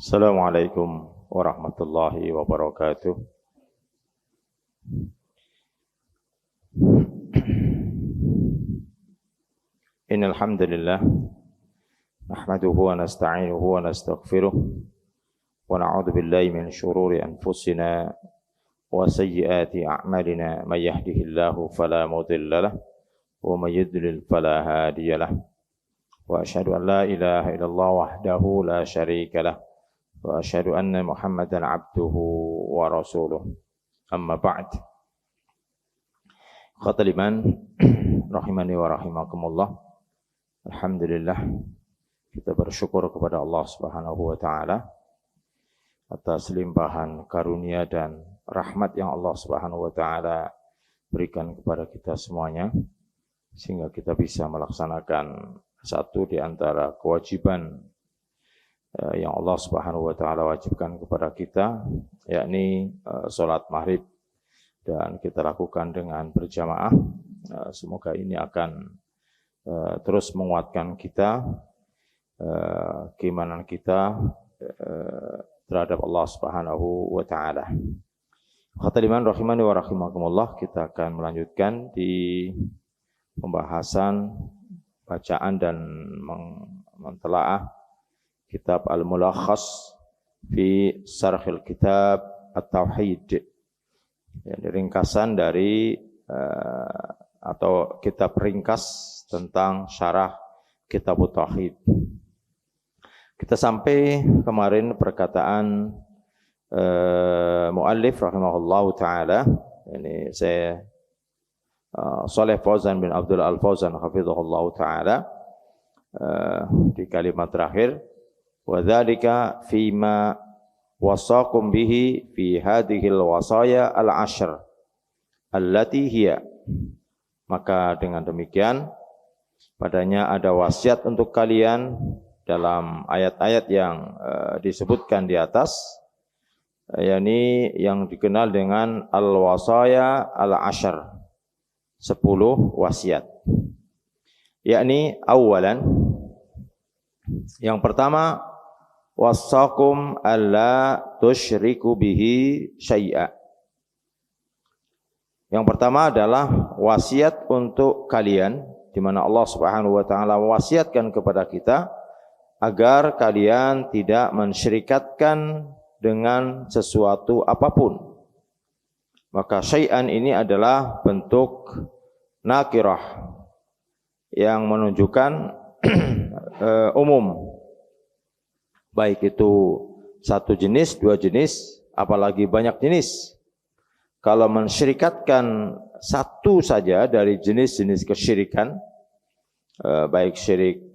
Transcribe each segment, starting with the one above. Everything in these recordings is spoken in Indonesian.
Assalamualaikum warahmatullahi wabarakatuh. Innal hamdalillah nahmaduhu wa nasta'inuhu wa nastaghfiruh wa na'udzu billahi min shururi anfusina wa sayyiati a'malina may yahdihillahu fala mudilla lahu wa may yudlil fala hadiya lahu wa asyhadu an la ilaha illallah wahdahu la syarika lahu wa asyhadu anna Muhammadan abduhu wa rasuluh. Amma ba'd. Khatul iman rahimani wa rahimakumullah. Alhamdulillah, kita bersyukur kepada Allah Subhanahu wa taala atas limpahan karunia dan rahmat yang Allah Subhanahu wa taala berikan kepada kita semuanya, sehingga kita bisa melaksanakan satu di antara kewajiban yang Allah Subhanahu wa taala wajibkan kepada kita, yakni salat maghrib, dan kita lakukan dengan berjamaah. Semoga ini akan terus menguatkan kita, keimanan kita terhadap Allah Subhanahu wa taala. Khataliman rahimani wa rahimakumullah, kita akan melanjutkan di pembahasan bacaan dan mentelaah kitab Al-Mulakhas fi Sarhil Kitab At-Tauhid, yani ringkasan dari atau kitab ringkas tentang syarah kitab Tauhid. Kita sampai kemarin perkataan muallif rahimahullahu taala, ini saya Shalih Fauzan bin Abdul Al-Fauzan hafizahullahu taala, di kalimat terakhir, wa dzalika fima wasaqum bihi fi hadhil wasaya al-ashr allati hiya. Maka dengan demikian padanya ada wasiat untuk kalian dalam ayat-ayat yang disebutkan di atas, yakni yang dikenal dengan al-wasaya al-ashr, 10 wasiat. Yakni awalan, yang pertama, wasaqum alla tusyriku bihi syai'a. Yang pertama adalah wasiat untuk kalian, di mana Allah Subhanahu wa taala mewasiatkan kepada kita agar kalian tidak mensyirikatkan dengan sesuatu apapun. Maka syai'an ini adalah bentuk nakirah yang menunjukkan umum, baik itu satu jenis, dua jenis, apalagi banyak jenis. Kalau mensyirikatkan satu saja dari jenis-jenis kesyirikan, baik syirik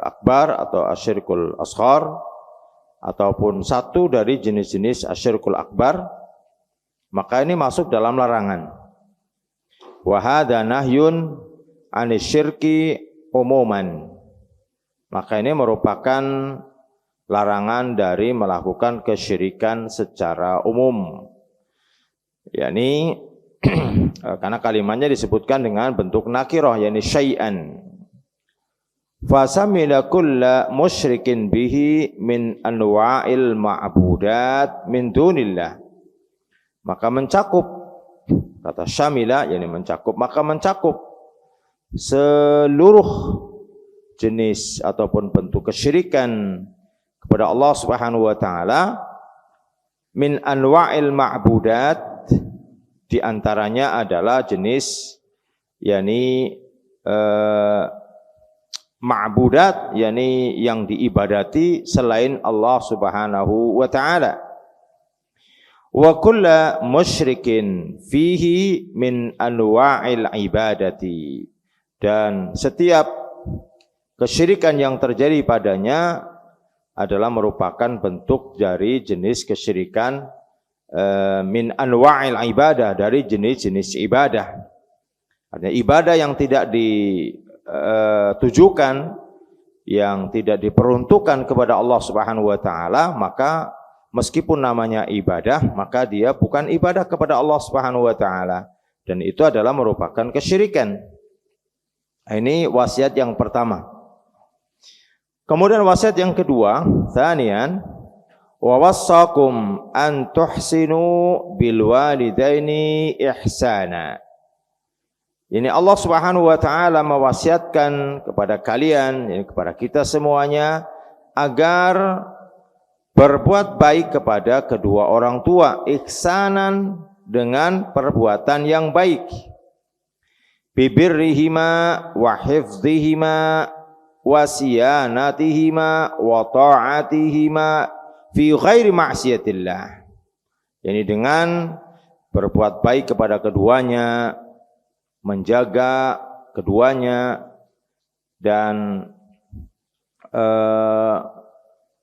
akbar atau asyirkul asghar, ataupun satu dari jenis-jenis asyirkul akbar, maka ini masuk dalam larangan. Wa hadza nahyun anisyirki umuman. Maka ini merupakan larangan dari melakukan kesyirikan secara umum. yakni karena kalimatnya disebutkan dengan bentuk nakirah, yakni syai'an. Fasamila kulla musyrikin bihi min anwa'il ma'budat min dunillah. Maka mencakup, kata syamila yakni mencakup, maka mencakup seluruh jenis ataupun bentuk kesyirikan kepada Allah Subhanahu wa taala, min anwa'il ma'budat, di antaranya adalah jenis yakni ma'budat, yakni yang diibadati selain Allah Subhanahu wa taala. Wa kullu musyrikin fihi min anwa'il ibadati, dan setiap kesyirikan yang terjadi padanya adalah merupakan bentuk dari jenis kesyirikan min anwa'il ibadah, dari jenis-jenis ibadah. Artinya ibadah yang tidak ditujukan, yang tidak diperuntukkan kepada Allah Subhanahu wa taala, maka meskipun namanya ibadah, maka dia bukan ibadah kepada Allah Subhanahu wa taala, dan itu adalah merupakan kesyirikan. Ini wasiat yang pertama. Kemudian wasiat yang kedua, tsanian, wa wassakum an tuhsinu bil walidaini ihsana. Ini Allah Subhanahu wa taala mewasiatkan kepada kalian, yani kepada kita semuanya, agar berbuat baik kepada kedua orang tua, ihsanan, dengan perbuatan yang baik. Bibirrihima wa hifdzihima wa siyanatihima wa ta'atihima fi ghairi ma'siyatillah. Yani dengan berbuat baik kepada keduanya, menjaga keduanya, dan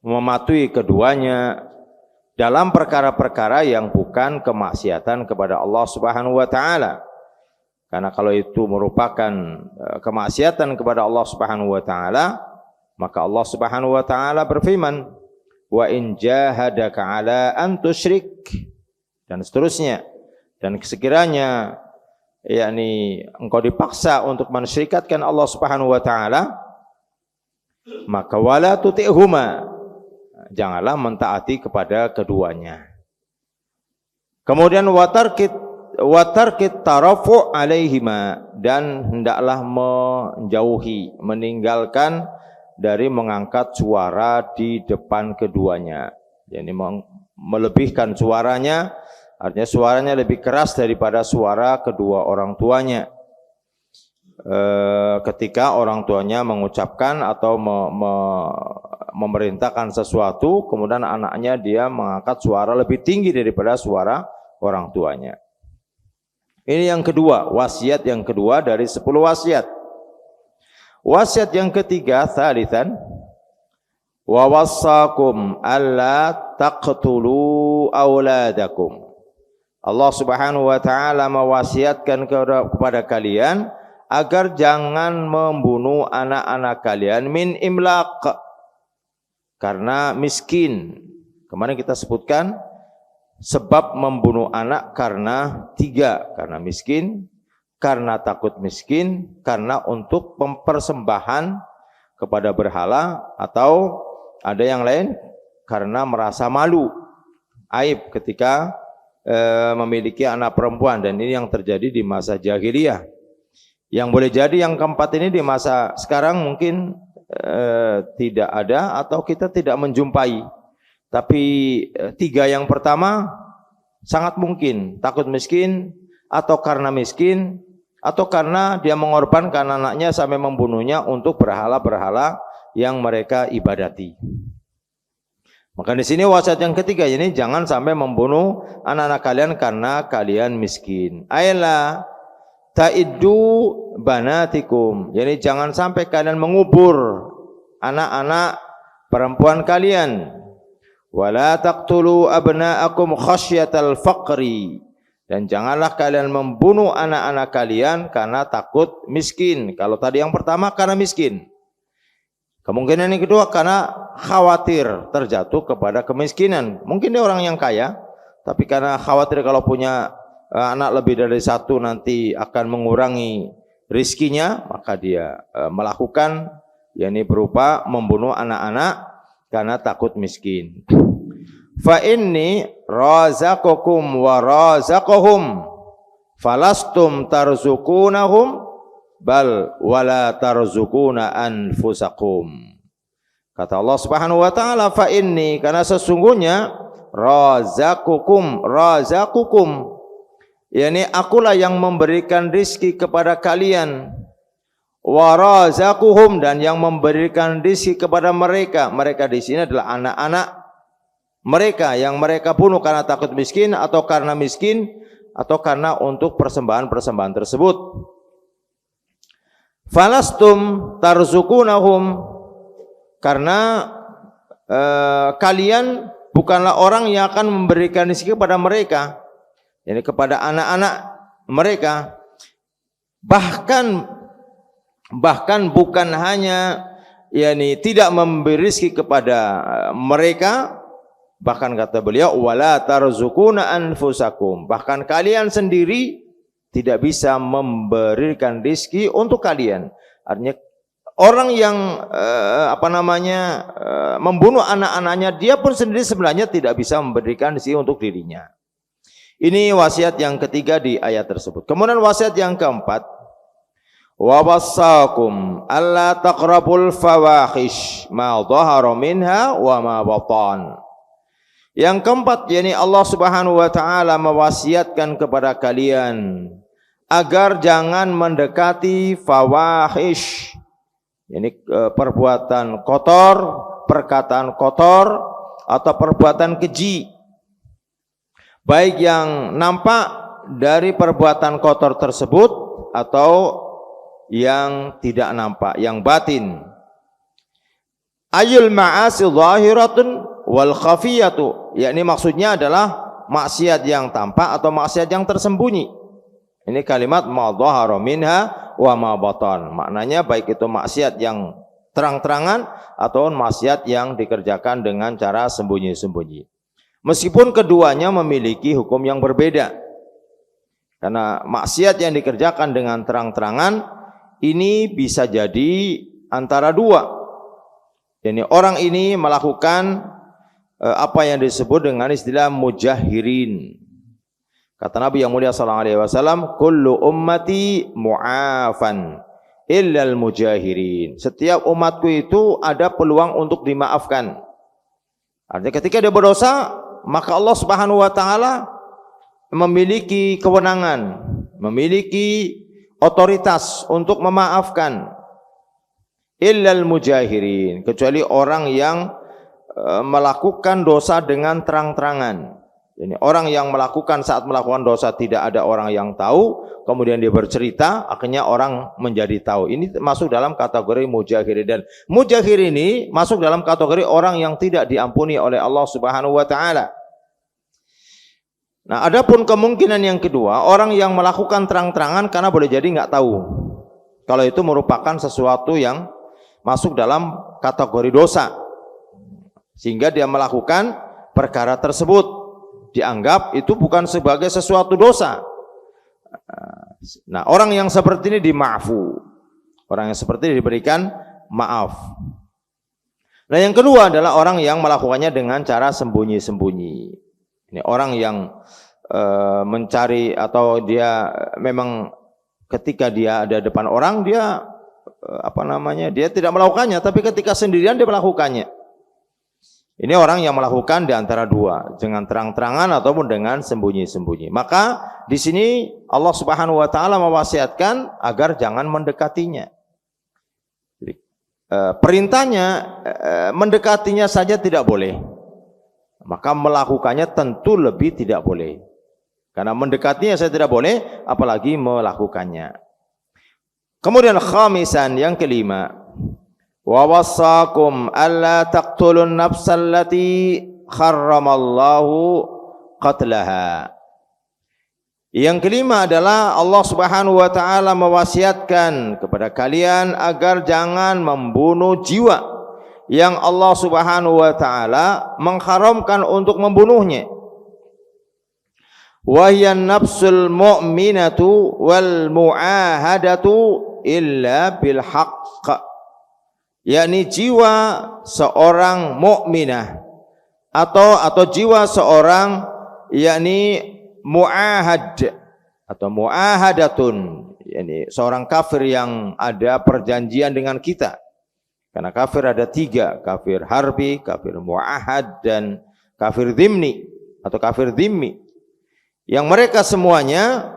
mematuhi keduanya dalam perkara-perkara yang bukan kemaksiatan kepada Allah Subhanahu wa taala. Karena kalau itu merupakan kemaksiatan kepada Allah Subhanahu wa taala, maka Allah Subhanahu wa taala berfirman, "Wa in jahadaka 'ala an tusyrik," dan seterusnya. Dan sekiranya yakni engkau dipaksa untuk mensyirikatkan Allah Subhanahu wa taala, maka wala tuti'huma, janganlah mentaati kepada keduanya. Kemudian watarkit tarafu alaihima, dan hendaklah menjauhi, meninggalkan dari mengangkat suara di depan keduanya. Jadi melebihkan suaranya, artinya suaranya lebih keras daripada suara kedua orang tuanya. Ketika orang tuanya mengucapkan atau memerintahkan sesuatu, kemudian anaknya dia mengangkat suara lebih tinggi daripada suara orang tuanya. Ini yang kedua, wasiat yang kedua dari 10 wasiat. Wasiat yang ketiga, tsalitsan, wa wassakum alla taqtulu auladakum. Allah Subhanahu wa taala mewasiatkan kepada kalian agar jangan membunuh anak-anak kalian min imlaq, karena miskin. Kemarin kita sebutkan sebab membunuh anak karena 3, karena miskin, karena takut miskin, karena untuk mempersembahan kepada berhala, atau ada yang lain karena merasa malu, aib ketika memiliki anak perempuan. Dan ini yang terjadi di masa jahiliyah. Yang boleh jadi yang keempat ini di masa sekarang mungkin tidak ada atau kita tidak menjumpai. Tapi 3 yang pertama sangat mungkin, takut miskin, atau karena miskin, atau karena dia mengorbankan anaknya sampai membunuhnya untuk berhala-berhala yang mereka ibadati. Maka di sini wasiat yang ketiga ini, jangan sampai membunuh anak-anak kalian karena kalian miskin. Ayolah ta'iddu banatikum, jadi jangan sampai kalian mengubur anak-anak perempuan kalian. Wala taqtulu abna'akum khasyatal faqri, dan janganlah kalian membunuh anak-anak kalian karena takut miskin. Kalau tadi yang pertama karena miskin, kemungkinan yang kedua karena khawatir terjatuh kepada kemiskinan. Mungkin dia orang yang kaya, tapi karena khawatir kalau punya anak lebih dari 1 nanti akan mengurangi rizkinya, maka dia melakukan, yakni berupa membunuh anak-anak karena takut miskin. Fa inni razaqukum wa razaqahum falastum tarzuqunahum bal wala tarzuquna anfusakum. Kata Allah Subhanahu wa taala, fa inni, karena sesungguhnya razaqukum, yakni akulah yang memberikan rizki kepada kalian, wa razaquhum, dan yang memberikan rizki kepada mereka. Mereka di sini adalah anak-anak mereka yang mereka bunuh karena takut miskin, atau karena miskin, atau karena untuk persembahan-persembahan tersebut. Falastum tarzuqunahum, karena kalian bukanlah orang yang akan memberikan rezeki kepada mereka, yakni kepada anak-anak mereka. Bahkan bukan hanya yakni tidak memberi rezeki kepada mereka, bahkan kata beliau wala tarzuquna anfusakum, bahkan kalian sendiri tidak bisa memberikan rezeki untuk kalian. Artinya Orang yang membunuh anak-anaknya, dia pun sendiri sebenarnya tidak bisa memberikan rizki untuk dirinya. Ini wasiat yang ketiga di ayat tersebut. Kemudian wasiat yang keempat, wa wassakum alla taqrabul fawahish ma dhahara minha wa ma batan. Yang keempat, yakni Allah Subhanahu wa taala mewasiatkan kepada kalian agar jangan mendekati fawahish. Ini perbuatan kotor, perkataan kotor, atau perbuatan keji. Baik yang nampak dari perbuatan kotor tersebut atau yang tidak nampak, yang batin. Ayul ma'asi zahiratun wal khafiyatu. Yakni maksudnya adalah maksiat yang tampak atau maksiat yang tersembunyi. Ini kalimat ma dhahara minha wa ma batan. Maknanya baik itu maksiat yang terang-terangan atau maksiat yang dikerjakan dengan cara sembunyi-sembunyi. Meskipun keduanya memiliki hukum yang berbeda. Karena maksiat yang dikerjakan dengan terang-terangan ini bisa jadi antara dua. Jadi orang ini melakukan apa yang disebut dengan istilah mujahirin. Kata Nabi yang mulia sallallahu alaihi wasallam, kullu ummati mu'afan illal mujahirin. Setiap umatku itu ada peluang untuk dimaafkan. Artinya ketika dia berdosa, maka Allah Subhanahu wa taala memiliki kewenangan, memiliki otoritas untuk memaafkan. Illal mujahirin, kecuali orang yang melakukan dosa dengan terang-terangan. Jadi orang yang melakukan saat melakukan dosa tidak ada orang yang tahu, kemudian dia bercerita, akhirnya orang menjadi tahu. Ini masuk dalam kategori mujahir, dan mujahir ini masuk dalam kategori orang yang tidak diampuni oleh Allah Subhanahu wa taala. Nah, adapun kemungkinan yang kedua, orang yang melakukan terang-terangan karena boleh jadi nggak tahu. Kalau itu merupakan sesuatu yang masuk dalam kategori dosa, sehingga dia melakukan perkara tersebut, dianggap itu bukan sebagai sesuatu dosa. Nah, orang yang seperti ini dimaafu. Orang yang seperti ini diberikan maaf. Nah, yang kedua adalah orang yang melakukannya dengan cara sembunyi-sembunyi. Ini orang yang mencari, atau dia memang ketika dia ada depan orang dia dia tidak melakukannya, tapi ketika sendirian dia melakukannya. Ini orang yang melakukan di antara dua, dengan terang-terangan ataupun dengan sembunyi-sembunyi. Maka di sini Allah Subhanahu wa taala mewasiatkan agar jangan mendekatinya. Jadi, perintahnya mendekatinya saja tidak boleh. Maka melakukannya tentu lebih tidak boleh. Karena mendekatinya saja tidak boleh, apalagi melakukannya. Kemudian khamisan, yang kelima, wa wassakum alla taqtulun nafsal lati kharramallahu qatlaha. Yang kelima adalah Allah Subhanahu wa taala mewasiatkan kepada kalian agar jangan membunuh jiwa yang Allah Subhanahu wa taala mengharamkan untuk membunuhnya. Wa hiya nafsul mu'minatu wal mu'ahadatu illa bil haqq. Yakni jiwa seorang mukminah atau jiwa seorang yakni muahad atau muahadatun, yakni seorang kafir yang ada perjanjian dengan kita. Karena kafir ada tiga, kafir harbi, kafir muahad, dan kafir dhimmi atau kafir dhimmi. Yang mereka semuanya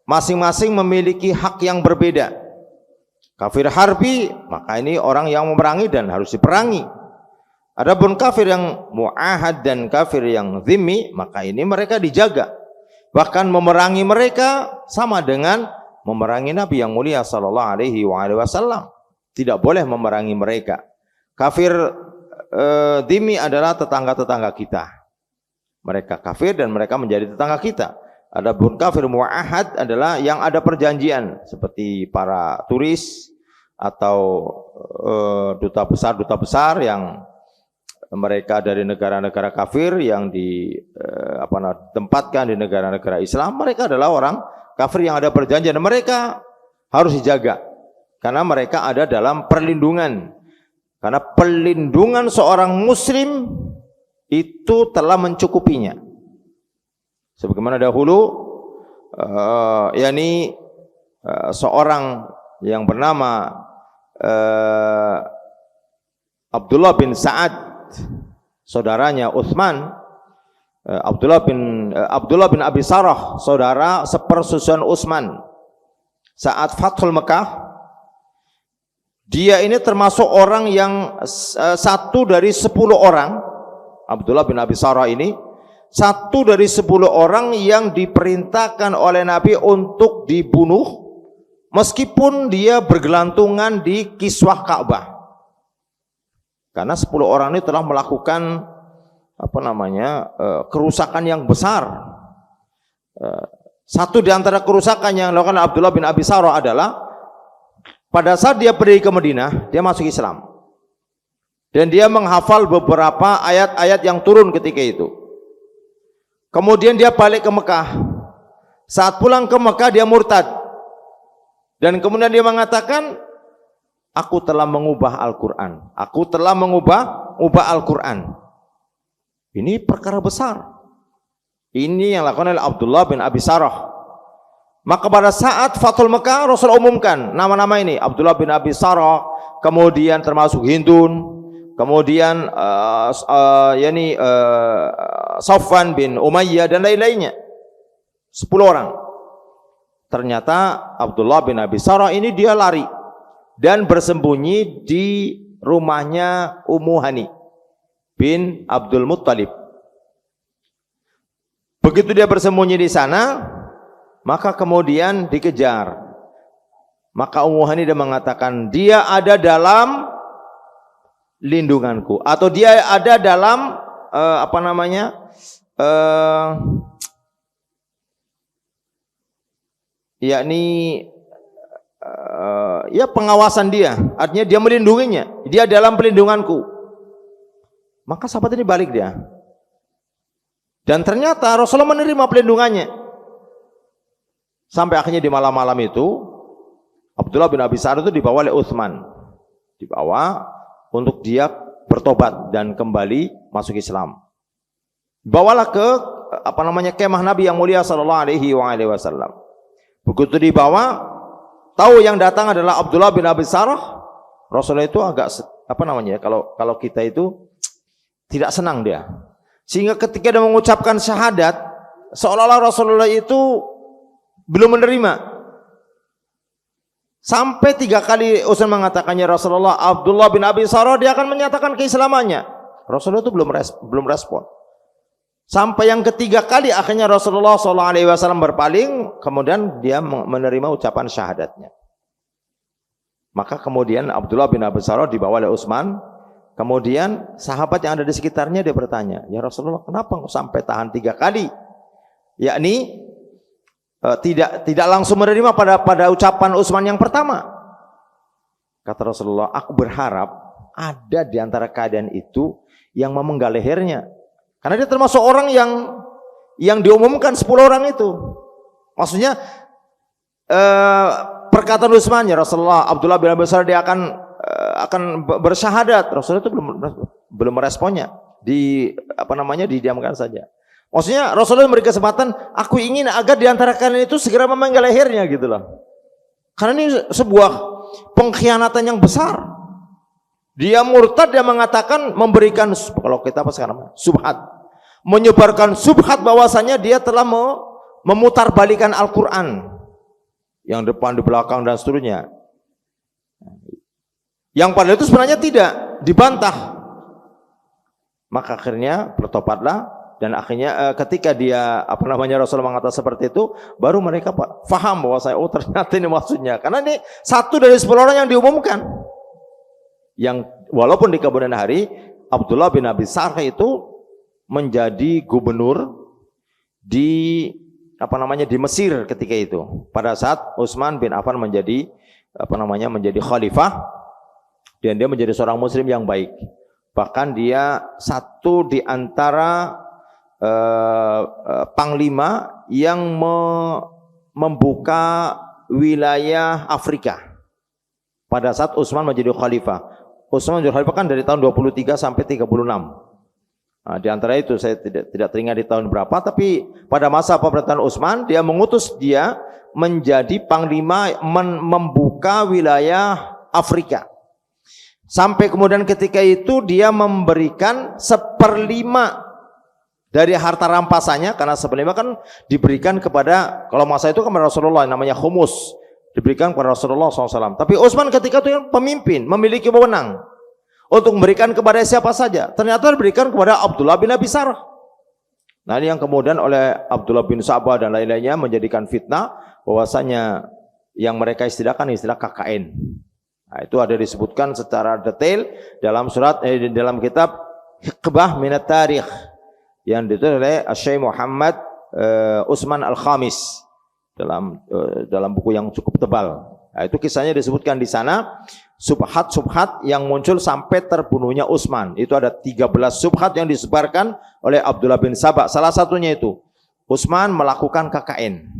masing-masing memiliki hak yang berbeda. Kafir harbi, maka ini orang yang memerangi dan harus diperangi. Adapun kafir yang muahad dan kafir yang dhimmi, maka ini mereka dijaga. Bahkan memerangi mereka sama dengan memerangi Nabi yang mulia sallallahu alaihi wasallam. Tidak boleh memerangi mereka. Kafir dhimmi adalah tetangga-tetangga kita. Mereka kafir dan mereka menjadi tetangga kita. Adapun kafir muahad adalah yang ada perjanjian, seperti para turis atau duta besar yang mereka dari negara-negara kafir yang ditempatkan di negara-negara Islam. Mereka adalah orang kafir yang ada perjanjian, dan mereka harus dijaga. Karena mereka ada dalam perlindungan. Karena perlindungan seorang muslim itu telah mencukupinya. Sebagaimana dahulu seorang yang bernama Abdullah bin Sa'ad, saudaranya Utsman, Abdullah bin Abi Sarah, saudara sepersusuan Utsman. Saat Fathul Mekah, dia ini termasuk orang yang satu dari 10 orang. Abdullah bin Abi Sarah ini satu dari 10 orang yang diperintahkan oleh Nabi untuk dibunuh, meskipun dia bergelantungan di kiswah Ka'bah. Karena 10 orang ini telah melakukan kerusakan yang besar. Satu di antara kerusakan yang dilakukan Abdullah bin Abi Sarah adalah pada saat dia pergi ke Madinah, dia masuk Islam. Dan dia menghafal beberapa ayat-ayat yang turun ketika itu. Kemudian dia balik ke Mekah. Saat pulang ke Mekah dia murtad. Dan kemudian dia mengatakan, aku telah mengubah Al-Quran. Aku telah mengubah Al-Quran. Ini perkara besar. Ini yang dilakukan oleh Abdullah bin Abi Sarah. Maka pada saat Fathul Mekah, Rasul umumkan nama-nama ini. Abdullah bin Abi Sarah, kemudian termasuk Hindun, kemudian Safwan bin Umayyah dan lain-lainnya. 10 orang. Ternyata Abdullah bin Abi Sarah ini dia lari dan bersembunyi di rumahnya Ummu Hani bin Abdul Muttalib. Begitu dia bersembunyi di sana, maka kemudian dikejar. Maka Ummu Hani dia mengatakan, dia ada dalam lindunganku, atau dia ada dalam pengawasan dia. Artinya dia melindunginya, dia dalam pelindunganku. Maka sahabat ini balik dia. Dan ternyata Rasulullah menerima pelindungannya. Sampai akhirnya di malam-malam itu Abdullah bin Abi Sarah itu dibawa oleh Utsman. Dibawa untuk dia bertobat dan kembali masuk Islam. Bawalah ke kemah Nabi yang mulia sallallahu alaihi wasallam. Begitu dibawa, tahu yang datang adalah Abdullah bin Abi Sarah. Rasulullah itu agak kalau kita itu tidak senang dia. Sehingga ketika dia mengucapkan syahadat, seolah-olah Rasulullah itu belum menerima. Sampai 3 kali Utsman mengatakannya, Rasulullah, Abdullah bin Abi Sarah dia akan menyatakan keislamannya. Rasulullah itu belum respon. Sampai yang ketiga kali akhirnya Rasulullah SAW berpaling, kemudian dia menerima ucapan syahadatnya. Maka kemudian Abdullah bin Abi Sarah dibawa oleh Utsman. Kemudian sahabat yang ada di sekitarnya dia bertanya, ya Rasulullah, kenapa kok sampai tahan 3 kali? Yakni tidak langsung menerima pada ucapan Utsman yang pertama. Kata Rasulullah, aku berharap ada di antara keadaan itu yang memenggal lehernya. Karena dia termasuk orang yang diumumkan 10 orang itu. Maksudnya perkataan Utsman, ya Rasulullah, Abdullah bin Abi Sarah dia akan bersyahadat. Rasulullah itu belum meresponnya. Didiamkan saja. Maksudnya Rasulullah memberi kesempatan, aku ingin agar di antara kalian itu segera memenggal lehernya gitu loh. Karena ini sebuah pengkhianatan yang besar. Dia murtad, dia mengatakan memberikan, kalau kita apa sekarang, subhat, menyebarkan subhat bahwasanya dia telah memutarbalikan Al-Quran yang depan, di belakang dan seterusnya. Yang padahal itu sebenarnya tidak, dibantah. Maka akhirnya bertobatlah, dan akhirnya ketika dia Rasulullah mengatakan seperti itu, baru mereka faham bahwa ternyata ini maksudnya. Karena ini satu dari 10 orang yang diumumkan. Yang walaupun di kemudian hari Abdullah bin Abi Sarh itu menjadi gubernur di di Mesir ketika itu. Pada saat Utsman bin Affan menjadi khalifah, dan dia menjadi seorang muslim yang baik. Bahkan dia satu di antara panglima yang membuka wilayah Afrika. pada saat Utsman menjadi khalifah. Utsman menjadi khalifah kan dari tahun 23 sampai 36. Nah, di antara itu saya tidak teringat di tahun berapa, tapi pada masa pemerintahan Utsman dia mengutus dia menjadi panglima membuka wilayah Afrika. Sampai kemudian ketika itu dia memberikan 1/5 dari harta rampasannya, karena 1/5 kan diberikan kepada, kalau masa itu kan Rasulullah, namanya khumus, diberikan kepada Rasulullah SAW. Tapi Utsman ketika itu yang pemimpin, memiliki wewenang untuk memberikan kepada siapa saja. Ternyata diberikan kepada Abdullah bin Abi Sarh. Nah, ini yang kemudian oleh Abdullah bin Sabah dan lain-lainnya menjadikan fitnah bahwasanya yang mereka istilahkan istilah KKN. Nah, itu ada disebutkan secara detail dalam dalam kitab Hiqbah Minat Tarikh yang ditulis oleh Syekh Muhammad Utsman Al-Khamis dalam buku yang cukup tebal. Nah, itu kisahnya disebutkan di sana, subhat yang muncul sampai terbunuhnya Utsman. Itu ada 13 subhat yang disebarkan oleh Abdullah bin Sabah. Salah satunya itu Utsman melakukan KKN.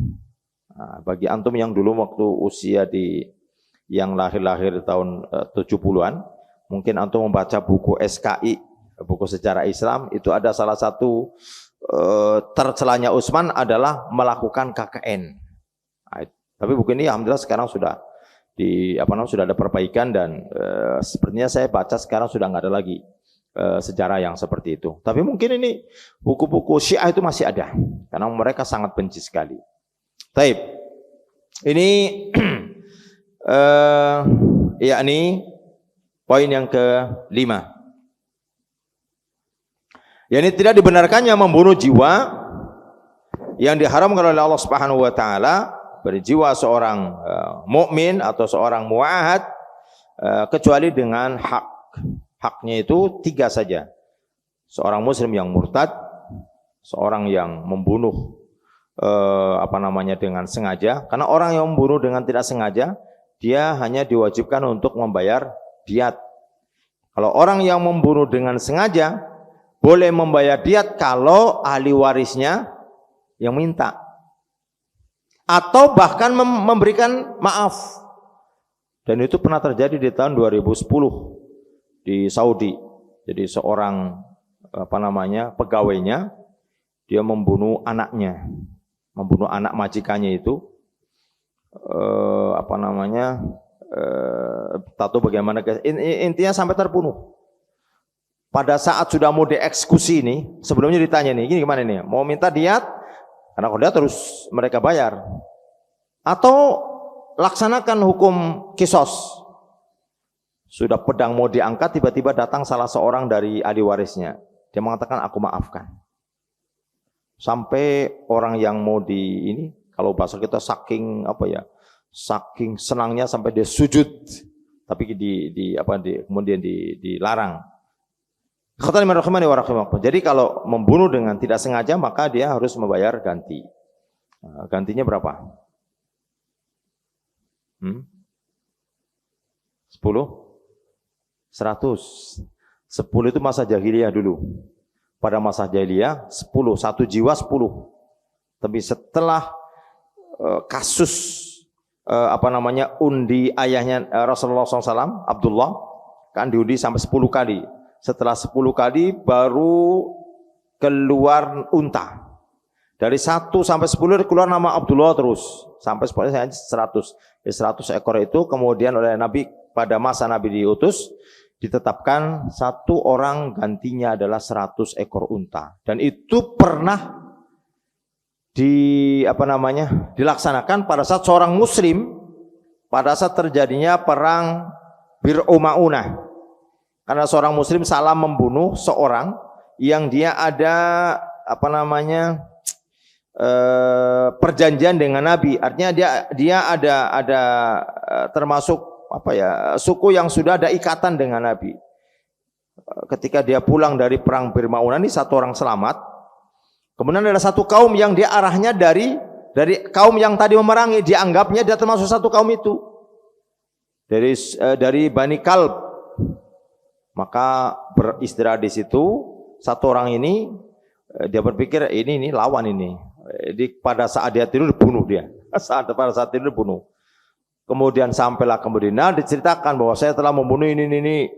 Nah, bagi antum yang dulu waktu usia yang lahir tahun 70-an, mungkin antum membaca buku SKI, buku sejarah Islam, itu ada salah satu tercelanya Utsman adalah melakukan KKN. Nah, tapi buku ini alhamdulillah sekarang sudah sudah ada perbaikan dan sepertinya saya baca sekarang sudah nggak ada lagi sejarah yang seperti itu. Tapi mungkin ini buku-buku Syiah itu masih ada karena mereka sangat benci sekali. Taib. Ini yakni poin yang ke-5. yakni tidak dibenarkannya membunuh jiwa yang diharamkan oleh Allah Subhanahu wa taala, berjiwa seorang mukmin atau seorang muahad kecuali dengan hak. Haknya itu 3 saja. Seorang muslim yang murtad, seorang yang membunuh dengan sengaja, karena orang yang membunuh dengan tidak sengaja dia hanya diwajibkan untuk membayar diyat. Kalau orang yang membunuh dengan sengaja boleh membayar diyat kalau ahli warisnya yang minta, atau bahkan memberikan maaf. Dan itu pernah terjadi di tahun 2010 di Saudi. Jadi seorang pegawainya dia membunuh anaknya, membunuh anak majikannya itu. Tahu bagaimana, intinya sampai terbunuh. Pada saat sudah mau dieksekusi ini, sebelumnya ditanya nih, gini gimana nih, mau minta diyat? Karena kalau dia terus mereka bayar, atau laksanakan hukum kisos. Sudah pedang mau diangkat, tiba-tiba datang salah seorang dari ahli warisnya. Dia mengatakan, aku maafkan. Sampai orang yang mau kalau bahasa kita saking senangnya sampai dia sujud, tapi kemudian dilarang. Jadi kalau membunuh dengan tidak sengaja maka dia harus membayar ganti. Gantinya berapa? 10? 100. 10 itu masa jahiliyah dulu. Pada masa jahiliyah 10, 1 jiwa 10. Tapi setelah kasus undi ayahnya Rasulullah SAW, Abdullah, kan diundi sampai 10 kali. Setelah 10 kali baru keluar unta. Dari 1 sampai 10 keluar nama Abdullah terus. Sampai 100. 100 ekor itu kemudian oleh Nabi, pada masa Nabi diutus, ditetapkan 1 orang gantinya adalah 100 ekor unta. Dan itu pernah dilaksanakan pada saat seorang muslim, pada saat terjadinya perang Bi'ru Ma'unah. Karena seorang muslim salah membunuh seorang yang dia ada perjanjian dengan Nabi. Artinya dia ada termasuk suku yang sudah ada ikatan dengan Nabi. Ketika dia pulang dari perang Bi'ru Ma'unah ini, 1 orang selamat. Kemudian ada 1 kaum yang dia arahnya dari kaum yang tadi memerangi, dianggapnya dia termasuk 1 kaum itu. Dari Bani Kalb. Maka beristirahat di situ 1 orang ini, dia berpikir ini lawan ini. Jadi pada saat dia tidur bunuh dia. Pada saat tidur bunuh. Kemudian sampailah ke Madinah, diceritakan bahwa saya telah membunuh ini.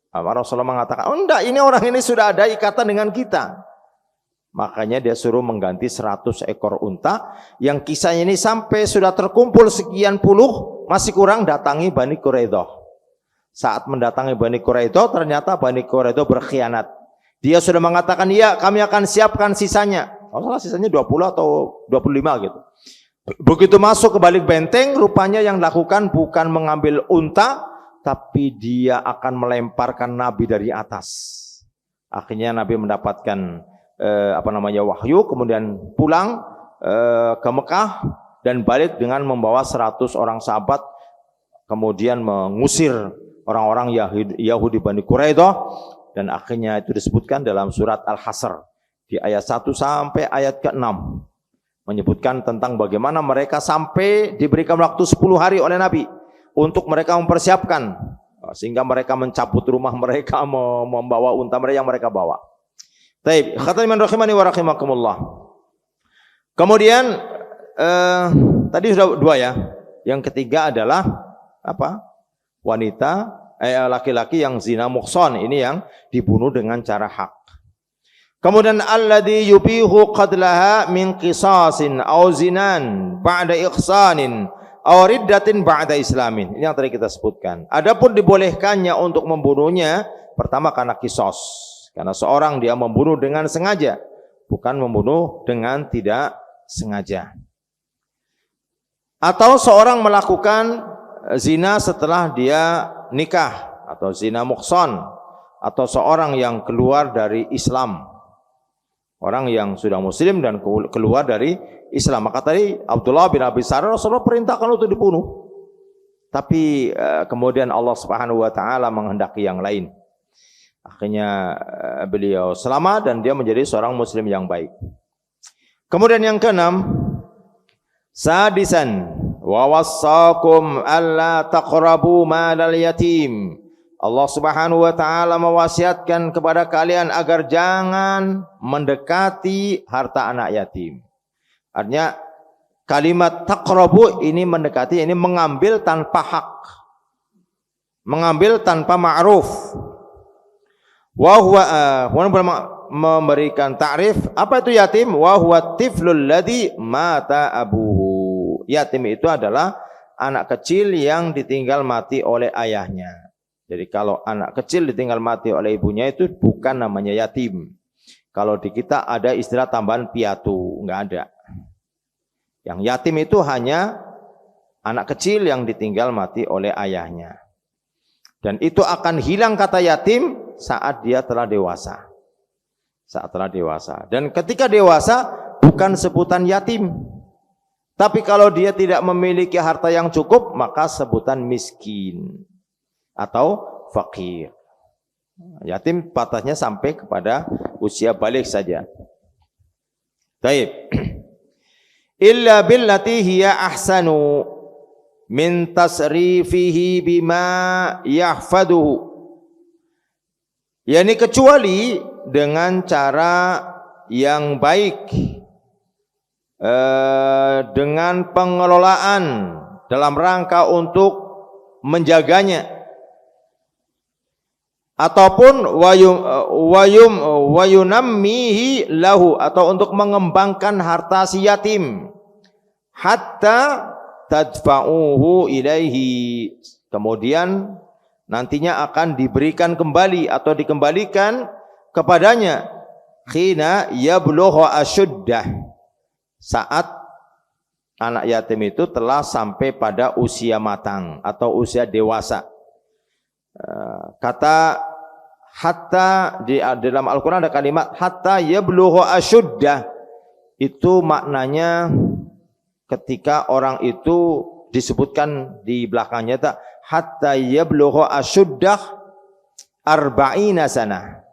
Rasulullah mengatakan, oh enggak, ini orang ini sudah ada ikatan dengan kita. Makanya dia suruh mengganti 100 ekor unta, yang kisahnya ini sampai sudah terkumpul sekian puluh, masih kurang datangi Bani Quraidah. Saat mendatangi Bani Quraidah, ternyata Bani Quraidah berkhianat. Dia sudah mengatakan, iya kami akan siapkan sisanya. Kalau salah sisanya 20 atau 25 gitu. Begitu masuk ke balik benteng, rupanya yang dilakukan bukan mengambil unta, tapi dia akan melemparkan Nabi dari atas. Akhirnya Nabi mendapatkan wahyu, kemudian pulang ke Mekah dan balik dengan membawa 100 orang sahabat, kemudian mengusir orang-orang Yahudi Bani Quraidah, dan akhirnya itu disebutkan dalam surat Al-Hasr di ayat 1 sampai ayat ke-6, menyebutkan tentang bagaimana mereka sampai diberikan waktu 10 hari oleh Nabi untuk mereka mempersiapkan, sehingga mereka mencabut rumah mereka, membawa unta mereka yang mereka bawa. Baik, khataman rahimani wa rahimakumullah. Kemudian tadi sudah 2 ya. Yang ketiga adalah apa? Wanita laki-laki yang zina muhsan, ini yang dibunuh dengan cara hak. Kemudian alladzi yubihu qadlaha min qisasin aw zinan ba'da ihsanin aw riddatin ba'da islamin. Ini yang tadi kita sebutkan. Adapun dibolehkannya untuk membunuhnya pertama karena qisas. Karena seorang dia membunuh dengan sengaja, bukan membunuh dengan tidak sengaja. Atau seorang melakukan zina setelah dia nikah, atau zina muhsan, atau seorang yang keluar dari Islam. Orang yang sudah muslim dan keluar dari Islam. Maka tadi Abdullah bin Abi Sarh, Rasulullah perintahkan untuk dibunuh. Tapi kemudian Allah Subhanahu wa taala menghendaki yang lain. Akhirnya beliau selamat dan dia menjadi seorang muslim yang baik. Kemudian yang keenam, sadisan wa wassakum alla taqrabu malal yatim. Allah Subhanahu wa taala mewasiatkan kepada kalian agar jangan mendekati harta anak yatim. Artinya kalimat taqrabu ini mendekati, ini mengambil tanpa hak, mengambil tanpa ma'ruf. Wa huwa memberikan ta'rif apa itu yatim? Wa huwa tiflul ladzi mata abuhu. Yatim itu adalah anak kecil yang ditinggal mati oleh ayahnya. Jadi kalau anak kecil ditinggal mati oleh ibunya itu bukan namanya yatim. Kalau di kita ada istilah tambahan piatu, enggak ada. Yang yatim itu hanya anak kecil yang ditinggal mati oleh ayahnya. Dan itu akan hilang kata yatim saat dia telah dewasa. Saat telah dewasa. Dan ketika dewasa bukan sebutan yatim. Tapi kalau dia tidak memiliki harta yang cukup, maka sebutan miskin atau fakir. Yatim batasnya sampai kepada usia balik saja. Baik. Illa billati hiya ahsanu min tasrifihi bima yahfaduhu. Yani kecuali dengan cara yang baik, dengan pengelolaan dalam rangka untuk menjaganya, ataupun wayunammihi lahu, atau untuk mengembangkan harta si yatim, hatta tadfa'uhu ilaihi, kemudian nantinya akan diberikan kembali atau dikembalikan kepadanya, khina yablughu asyuddah, saat anak yatim itu telah sampai pada usia matang atau usia dewasa. Kata hatta di dalam Al-Quran ada kalimat hatta yablughu asyuddah, itu maknanya ketika orang itu disebutkan di belakangnya tak hatta yablughu asyuddah arba'ina sanah,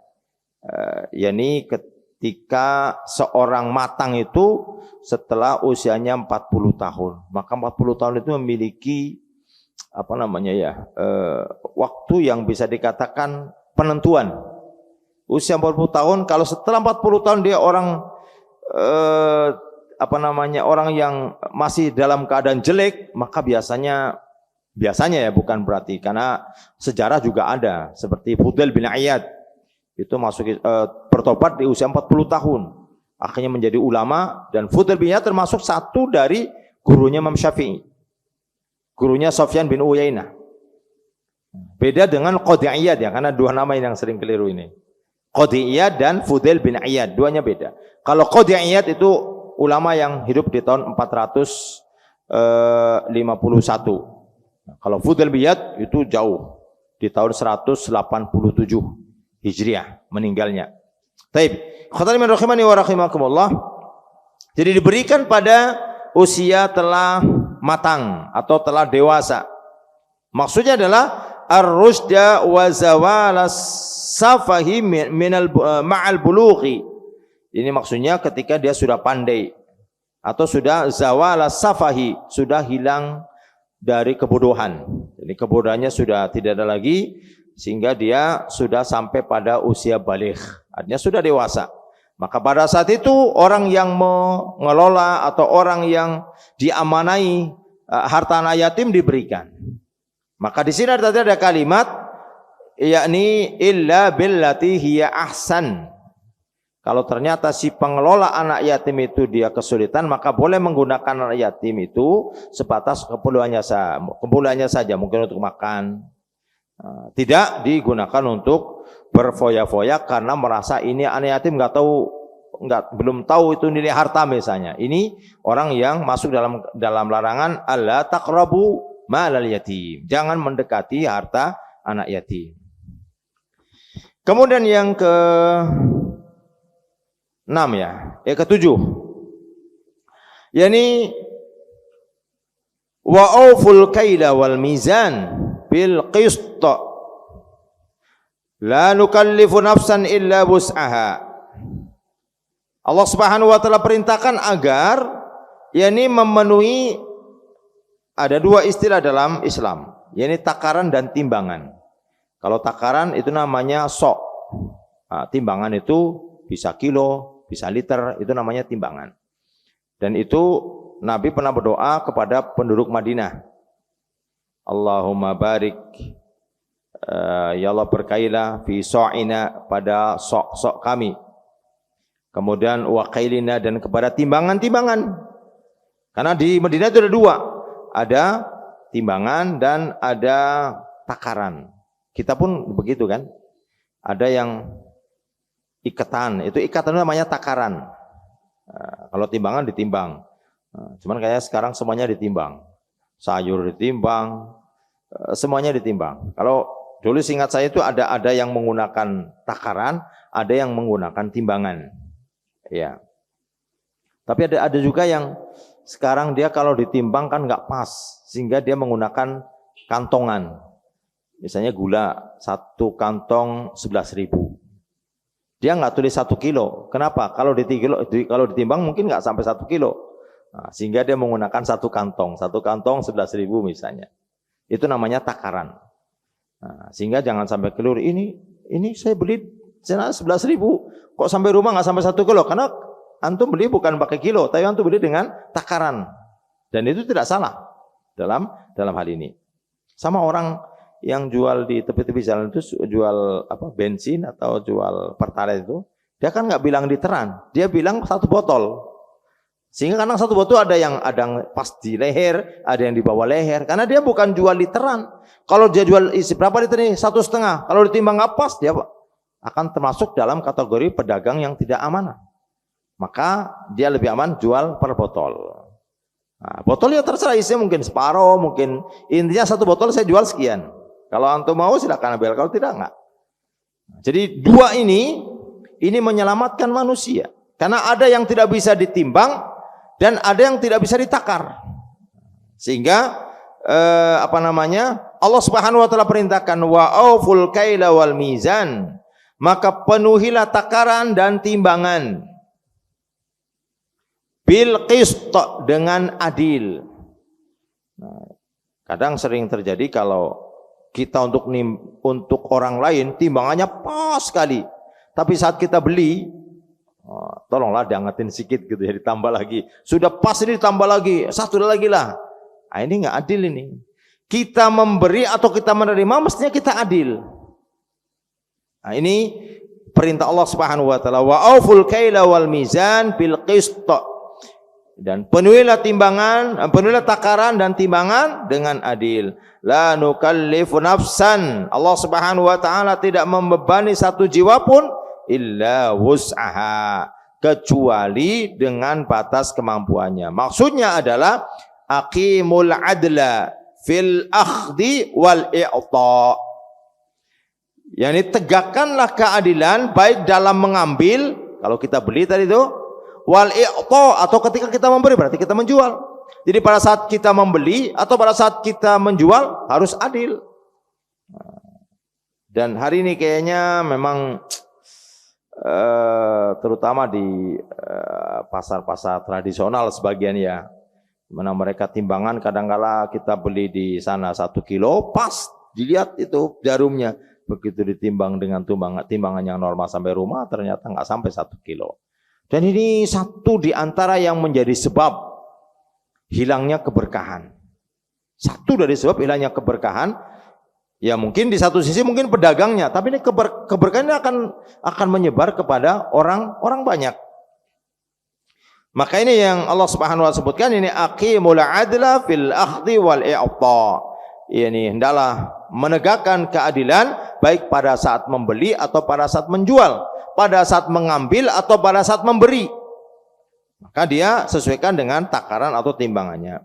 yakni ketika seorang matang itu setelah usianya 40 tahun. Maka 40 tahun itu memiliki waktu yang bisa dikatakan penentuan. Usia 40 tahun, kalau setelah 40 tahun dia orang orang yang masih dalam keadaan jelek, maka biasanya Biasanya ya, bukan berarti, karena sejarah juga ada seperti Fudail bin Iyad itu bertobat di usia 40 tahun, akhirnya menjadi ulama, dan Fudail bin Iyad termasuk satu dari gurunya Imam Syafi'i, gurunya Sufyan bin Uyainah. Beda dengan Qadhi Iyad ya, karena dua nama yang sering keliru ini. Qadhi Iyad dan Fudail bin Iyad, duanya beda. Kalau Qadhi Iyad itu ulama yang hidup di tahun 451. Kalau Fudail bin Iyad itu jauh, di tahun 187 Hijriah meninggalnya. Taib. Khotanimin rahimani wa rahimakumullah. Jadi diberikan pada usia telah matang atau telah dewasa. Maksudnya adalah ar-rusda wa zawalas safahi ma'al bulughi. Ini maksudnya ketika dia sudah pandai atau sudah zawalas safahi, sudah hilang dari kebodohan. Jadi kebodohannya sudah tidak ada lagi, sehingga dia sudah sampai pada usia baligh, artinya sudah dewasa. Maka pada saat itu orang yang mengelola atau orang yang diamanai harta anak yatim diberikan. Maka di sini ada kalimat, yakni illa billati hiya ahsan. Kalau ternyata si pengelola anak yatim itu dia kesulitan, maka boleh menggunakan anak yatim itu sebatas keperluannya saja, mungkin untuk makan. Tidak digunakan untuk berfoya-foya karena merasa ini anak yatim belum tahu itu nilai harta misalnya. Ini orang yang masuk dalam larangan alla taqrabu malal yatim. Jangan mendekati harta anak yatim. Kemudian yang ke-6 ya, ke-7. Yani wa auful kaila wal mizan bil qist. La nukallifu nafsan illa wus'aha. Allah Subhanahu wa taala perintahkan agar yakni memenuhi, ada dua istilah dalam Islam, yakni takaran dan timbangan. Kalau takaran itu namanya sok. Nah, timbangan itu bisa kilo, bisa liter, itu namanya timbangan. Dan itu Nabi pernah berdoa kepada penduduk Madinah. Allahumma barik, ya Allah berkailah fi so'ina, pada sok-sok kami. Kemudian waqailina, dan kepada timbangan-timbangan. Karena di Madinah itu ada dua, ada timbangan dan ada takaran. Kita pun begitu kan, ada yang ikatan, itu ikatan namanya takaran. Kalau timbangan ditimbang, cuman kayak sekarang semuanya ditimbang, sayur ditimbang, semuanya ditimbang. Kalau dulu seingat saya itu ada yang menggunakan takaran, ada yang menggunakan timbangan. Ya. Tapi ada juga yang sekarang dia kalau ditimbang kan nggak pas, sehingga dia menggunakan kantongan. Misalnya gula, 1 kantong 11.000. Dia nggak tulis 1 kilo. Kenapa? Kalau ditimbang mungkin nggak sampai 1 kilo. Nah, sehingga dia menggunakan 1 kantong 11.000 misalnya. Itu namanya takaran. Nah, sehingga jangan sampai keliru. Ini saya beli 11.000, kok sampai rumah nggak sampai 1 kilo? Karena antum beli bukan pakai kilo, tapi antum beli dengan takaran. Dan itu tidak salah dalam hal ini. Sama orang yang jual di tepi-tepi jalan itu, jual bensin atau jual pertalite itu, dia kan nggak bilang literan, dia bilang 1 botol. Sehingga kadang 1 botol ada yang pas di leher, ada yang di bawah leher, karena dia bukan jual literan. Kalau dia jual isi berapa liter nih? 1,5. Kalau ditimbang nggak pas, dia akan termasuk dalam kategori pedagang yang tidak amanah. Maka dia lebih aman jual per botol. Nah, botolnya terserah isinya, mungkin separuh, mungkin intinya 1 botol saya jual sekian. Kalau antum mau silakan ambil, kalau tidak enggak. Jadi dua ini menyelamatkan manusia. Karena ada yang tidak bisa ditimbang dan ada yang tidak bisa ditakar. Sehingga Allah Subhanahu wa taala perintahkan wa auful kaila wal mizan, maka penuhilah takaran dan timbangan bil qist, dengan adil. Nah, kadang sering terjadi kalau kita untuk orang lain timbangannya pas sekali, tapi saat kita beli, tolonglah diangetin sedikit gitu ya, ditambah lagi. Sudah pas ini ditambah lagi, 1 lagi lah. Nah, ini nggak adil ini. kita memberi atau kita menerima mestinya kita adil. Nah, ini perintah Allah Subhanahu wa taala, wa auful kaila wal mizan bil qist. Dan penuhilah timbangan, penuhilah takaran dan timbangan dengan adil. La nukallifu nafsan. Allah Subhanahu wa taala tidak membebani satu jiwa pun illa wus'aha, kecuali dengan batas kemampuannya. Maksudnya adalah aqimul adla fil akhdi wal i'ta. Yani tegakkanlah keadilan baik dalam mengambil, kalau kita beli tadi itu, wal i'ta, atau ketika kita memberi berarti kita menjual. Jadi pada saat kita membeli atau pada saat kita menjual harus adil. Dan hari ini kayaknya memang terutama di pasar-pasar tradisional sebagian ya, mana mereka timbangan kadang-kala kita beli di sana 1 kilo, pas dilihat itu jarumnya, begitu ditimbang dengan timbangan yang normal sampai rumah ternyata nggak sampai 1 kilo. Dan ini satu di antara yang menjadi sebab hilangnya keberkahan. Satu dari sebab hilangnya keberkahan. Ya mungkin di satu sisi mungkin pedagangnya, tapi ini keberkahannya akan menyebar kepada orang banyak. Maka ini yang Allah Subhanahu wa taala sebutkan, ini aqimul adla fil akhdhi wal i'ta. Ini hendaklah menegakkan keadilan baik pada saat membeli atau pada saat menjual, pada saat mengambil atau pada saat memberi. Maka dia sesuaikan dengan takaran atau timbangannya.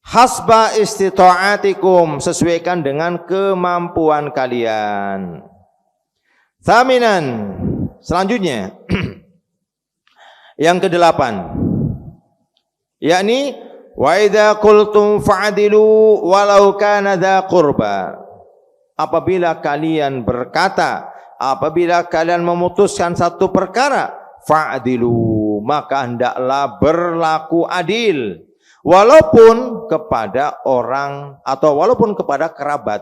Hasba istita'atikum, sesuaikan dengan kemampuan kalian. Thaminan, selanjutnya yang ke-8, yakni wa idza qultum fa'dilu walau kana dza qurba. Apabila kalian berkata, apabila kalian memutuskan satu perkara, fa'dilu, maka hendaklah berlaku adil, walaupun kepada orang atau walaupun kepada kerabat.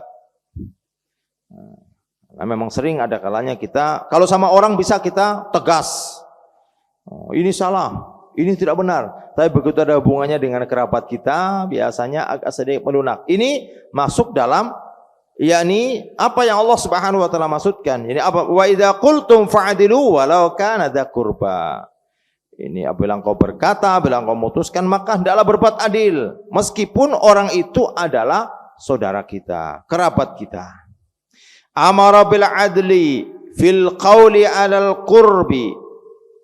Nah, memang sering ada kalanya kita kalau sama orang bisa kita tegas, ini salah, ini tidak benar. Tapi begitu ada hubungannya dengan kerabat kita, biasanya agak sedikit melunak. Ini masuk dalam, yakni apa yang Allah Subhanahu wa taala maksudkan. Ini apa? Wa idza qultum fa'dilu walau kana dza qurba. Ini apabila engkau berkata, apabila engkau memutuskan, maka hendaklah berbuat adil, meskipun orang itu adalah saudara kita, kerabat kita. Amara bil adli fil qawli 'alal qurbi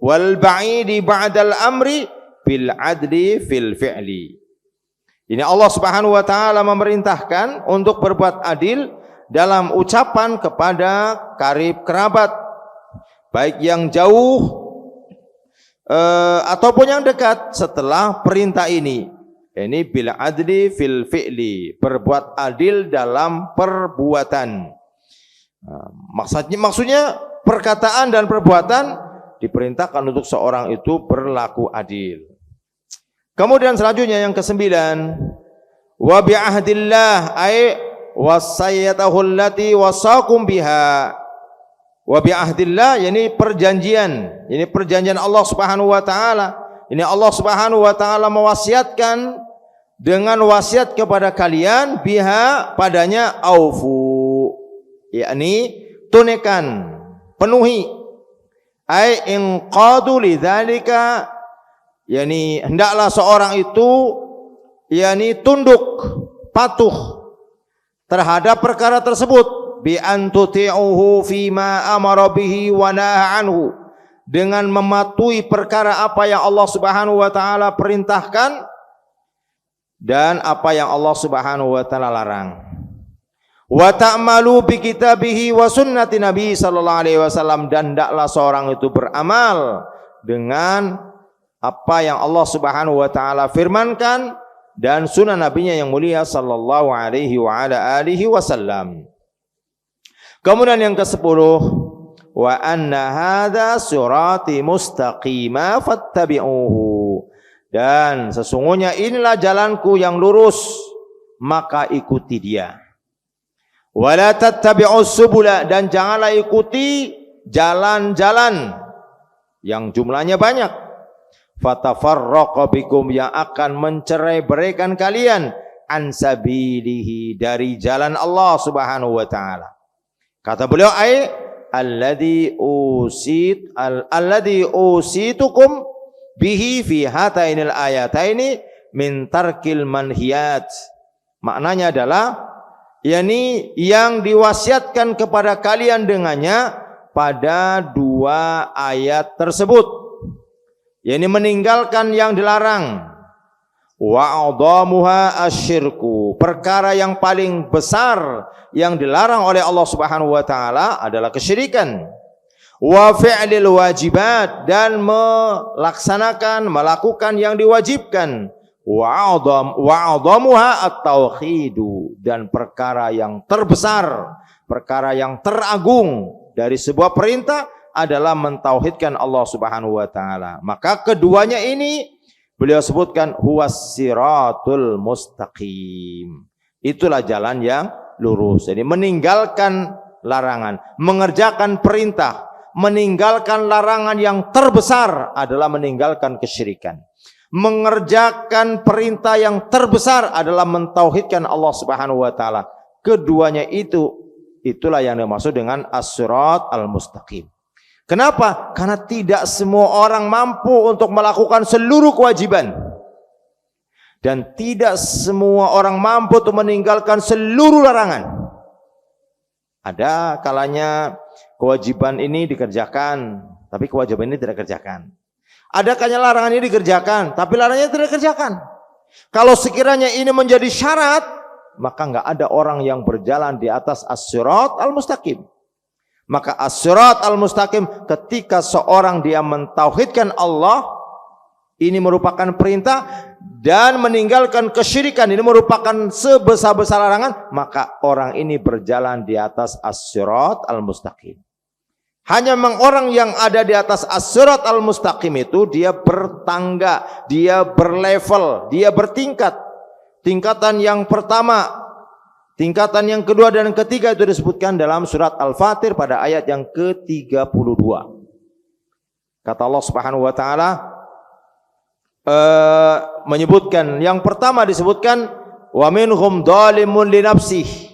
wal ba'idi ba'dal amri bil adli fil fi'li. Ini Allah Subhanahu wa taala memerintahkan untuk berbuat adil dalam ucapan kepada karib kerabat, baik yang jauh ataupun yang dekat setelah perintah ini. Ini bil adli fil fi'li, berbuat adil dalam perbuatan. Maksudnya perkataan dan perbuatan diperintahkan untuk seorang itu berlaku adil. Kemudian selanjutnya yang ke-9, wa bi ahdillah ay wasayyatahu allati wasaqum biha. Wa bi ahdillah, yani perjanjian, ini perjanjian Allah Subhanahu wa taala. Ini Allah Subhanahu wa taala mewasiatkan dengan wasiat kepada kalian, biha, padanya, aufu, yakni tunaikan, penuhi. Ai inqadu lidzalika, yakni hendaklah seorang itu yakni tunduk, patuh terhadap perkara tersebut, bi an tuti'uhu fima amara bihi wa naha anhu, dengan mematuhi perkara apa yang Allah Subhanahu wa taala perintahkan dan apa yang Allah Subhanahu wa taala larang. Wa ta'malu bi kitabihi wa sunnati Nabi sallallahu alaihi wasallam, dan hendaklah seorang itu beramal dengan apa yang Allah Subhanahu wa taala firmankan dan sunnah nabinya yang mulia sallallahu alaihi wa ala alihi wasallam. Kemudian yang ke-10, wa anna hadza sirati mustaqima fattabi'uhu, dan sesungguhnya inilah jalanku yang lurus, maka ikuti dia. Wala tattabi'us subula, dan janganlah ikuti jalan-jalan yang jumlahnya banyak. Fatafarraqa bikum, yang akan mencerai-beraikan kalian an sabilihi, dari jalan Allah Subhanahu wa taala. Kata beliau, alladzi usitukum bihi fi hatainil ayataini min tarkil manhiyat. Maknanya adalah yakni yang diwasiatkan kepada kalian dengannya pada dua ayat tersebut, yakni meninggalkan yang dilarang. Wa a'dhamuha asyirku, perkara yang paling besar yang dilarang oleh Allah Subhanahu wa taala adalah kesyirikan. Wa fi'lil wajibat, dan melakukan yang diwajibkan. Wa a'dhamuha at-tauhidu, dan perkara yang terbesar, perkara yang teragung dari sebuah perintah adalah mentauhidkan Allah Subhanahu wa taala. Maka keduanya ini beliau sebutkan huwas siratul mustaqim. Itulah jalan yang lurus. Jadi meninggalkan larangan, mengerjakan perintah, meninggalkan larangan yang terbesar adalah meninggalkan kesyirikan. Mengerjakan perintah yang terbesar adalah mentauhidkan Allah Subhanahu wa taala. Keduanya itulah yang dimaksud dengan as-sirat al-mustaqim. Kenapa? Karena tidak semua orang mampu untuk melakukan seluruh kewajiban. Dan tidak semua orang mampu untuk meninggalkan seluruh larangan. Ada kalanya kewajiban ini dikerjakan, tapi kewajiban ini tidak dikerjakan. Ada kalanya larangan ini dikerjakan, tapi larangannya tidak dikerjakan. Kalau sekiranya ini menjadi syarat, maka enggak ada orang yang berjalan di atas as-sirat al-mustaqim. Maka as-sirat al-mustaqim, ketika seorang dia mentauhidkan Allah, ini merupakan perintah, dan meninggalkan kesyirikan, ini merupakan sebesar-besar larangan, maka orang ini berjalan di atas as-sirat al-mustaqim. Hanya memang orang yang ada di atas as-sirat al-mustaqim itu dia bertangga, dia berlevel, dia bertingkat. Tingkatan yang pertama, tingkatan yang kedua dan ketiga itu disebutkan dalam surat Al-Fatir pada ayat yang ke-32. Kata Allah Subhanahu wa taala menyebutkan, yang pertama disebutkan wa minhum dzalimun li nafsihi.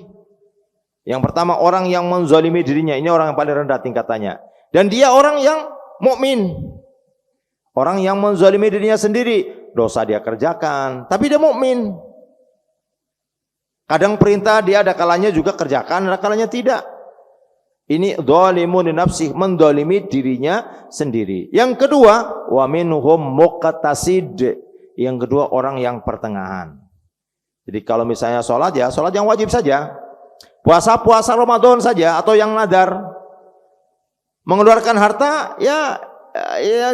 Yang pertama orang yang menzalimi dirinya, ini orang yang paling rendah tingkatannya. Dan dia orang yang mukmin. Orang yang menzalimi dirinya sendiri, dosa dia kerjakan, tapi dia mukmin. Kadang perintah dia ada kalanya juga kerjakan, ada kalanya tidak. Ini dzalimun li nafsihi, menzalimi dirinya sendiri. Yang kedua, wa minhum muqtasid. Yang kedua orang yang pertengahan. Jadi kalau misalnya sholat, ya sholat yang wajib saja. Puasa Ramadan saja, atau yang nadar. Mengeluarkan harta, ya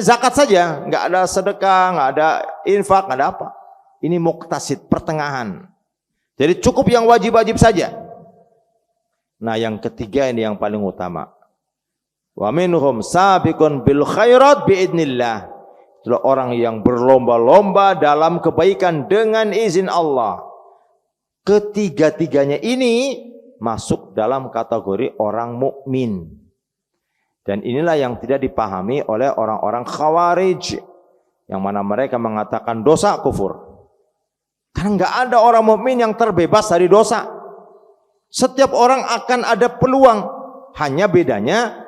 zakat saja, nggak ada sedekah, nggak ada infak, nggak ada apa. Ini muqtasid, pertengahan. Jadi cukup yang wajib-wajib saja. Nah, yang ketiga ini yang paling utama. Wa minhum sabiqun bil khairat biidznillah. Itulah orang yang berlomba-lomba dalam kebaikan dengan izin Allah. Ketiga-tiganya ini masuk dalam kategori orang mukmin. Dan inilah yang tidak dipahami oleh orang-orang Khawarij, yang mana mereka mengatakan dosa kufur. Karena enggak ada orang mukmin yang terbebas dari dosa. Setiap orang akan ada peluang. Hanya bedanya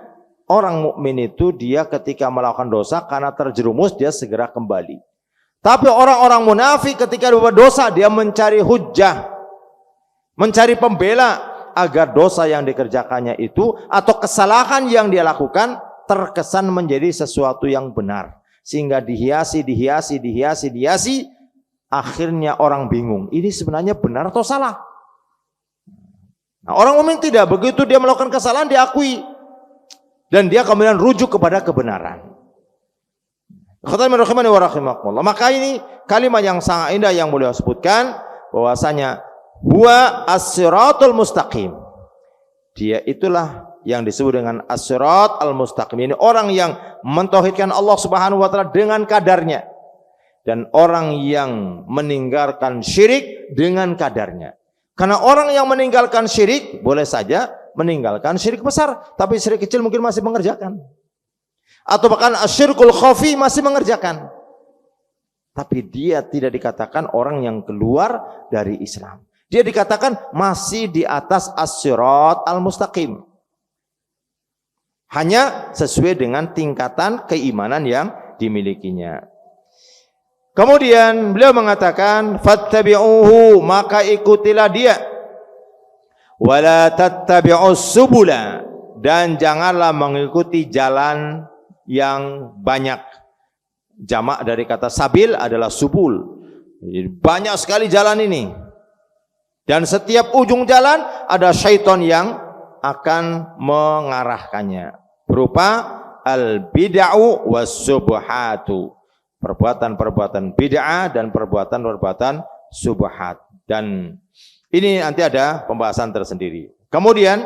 orang mukmin itu dia ketika melakukan dosa karena terjerumus dia segera kembali. Tapi orang-orang munafik ketika berbuat dosa dia mencari hujjah, mencari pembela agar dosa yang dikerjakannya itu atau kesalahan yang dia lakukan terkesan menjadi sesuatu yang benar, sehingga dihiasi, akhirnya orang bingung, ini sebenarnya benar atau salah. Nah, orang mukmin tidak, begitu dia melakukan kesalahan diakui dan dia kemudian rujuk kepada kebenaran. Maka ini kalimat yang sangat indah yang beliau sebutkan, bahwasanya huwa as-siratul mustaqim. Dia itulah yang disebut dengan as-sirat al-mustaqim. Ini orang yang mentauhidkan Allah Subhanahu wa taala dengan kadarnya, dan orang yang meninggalkan syirik dengan kadarnya. Karena orang yang meninggalkan syirik boleh saja meninggalkan syirik besar, tapi syirik kecil mungkin masih mengerjakan. Atau bahkan asyirkul khafi masih mengerjakan. Tapi dia tidak dikatakan orang yang keluar dari Islam. Dia dikatakan masih di atas as-sirat al-mustaqim. Hanya sesuai dengan tingkatan keimanan yang dimilikinya. Kemudian beliau mengatakan, fattabi'uhu, maka ikutilah dia. Wala tattabi'us subula, dan janganlah mengikuti jalan yang banyak. Jamak dari kata sabil adalah subul. Jadi banyak sekali jalan ini. Dan setiap ujung jalan ada syaitan yang akan mengarahkannya. Berupa al-bid'u was-subhatu. Perbuatan-perbuatan bid'ah dan perbuatan-perbuatan subhat. Dan ini nanti ada pembahasan tersendiri. Kemudian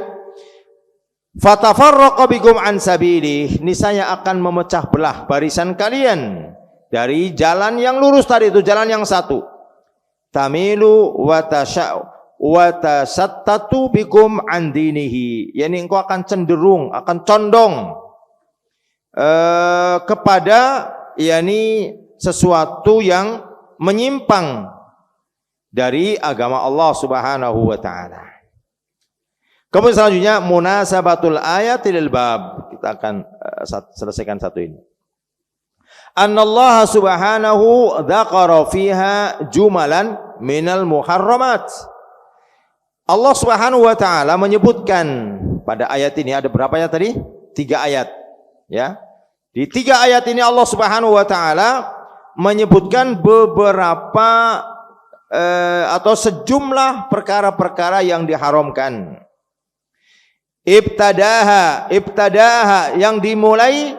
fatafarraqa bikum an sabilih, niscaya akan memecah belah barisan kalian dari jalan yang lurus tadi, itu jalan yang satu. Tamilu wa tasattatu bikum an dinihi, yakni engkau akan cenderung, akan condong kepada yakni sesuatu yang menyimpang dari agama Allah Subhanahu wa taala. Kemudian selanjutnya munasabatul ayatil bab. Kita akan selesaikan satu ini. Annallaha subhanahu dzakara fiha jumalan minal muharramat. Allah Subhanahu wa taala menyebutkan pada ayat ini, ada berapa ayat tadi? 3 ayat, ya. Di 3 ayat ini Allah Subhanahu wa taala menyebutkan beberapa atau sejumlah perkara-perkara yang diharamkan. Ibtadaha yang dimulai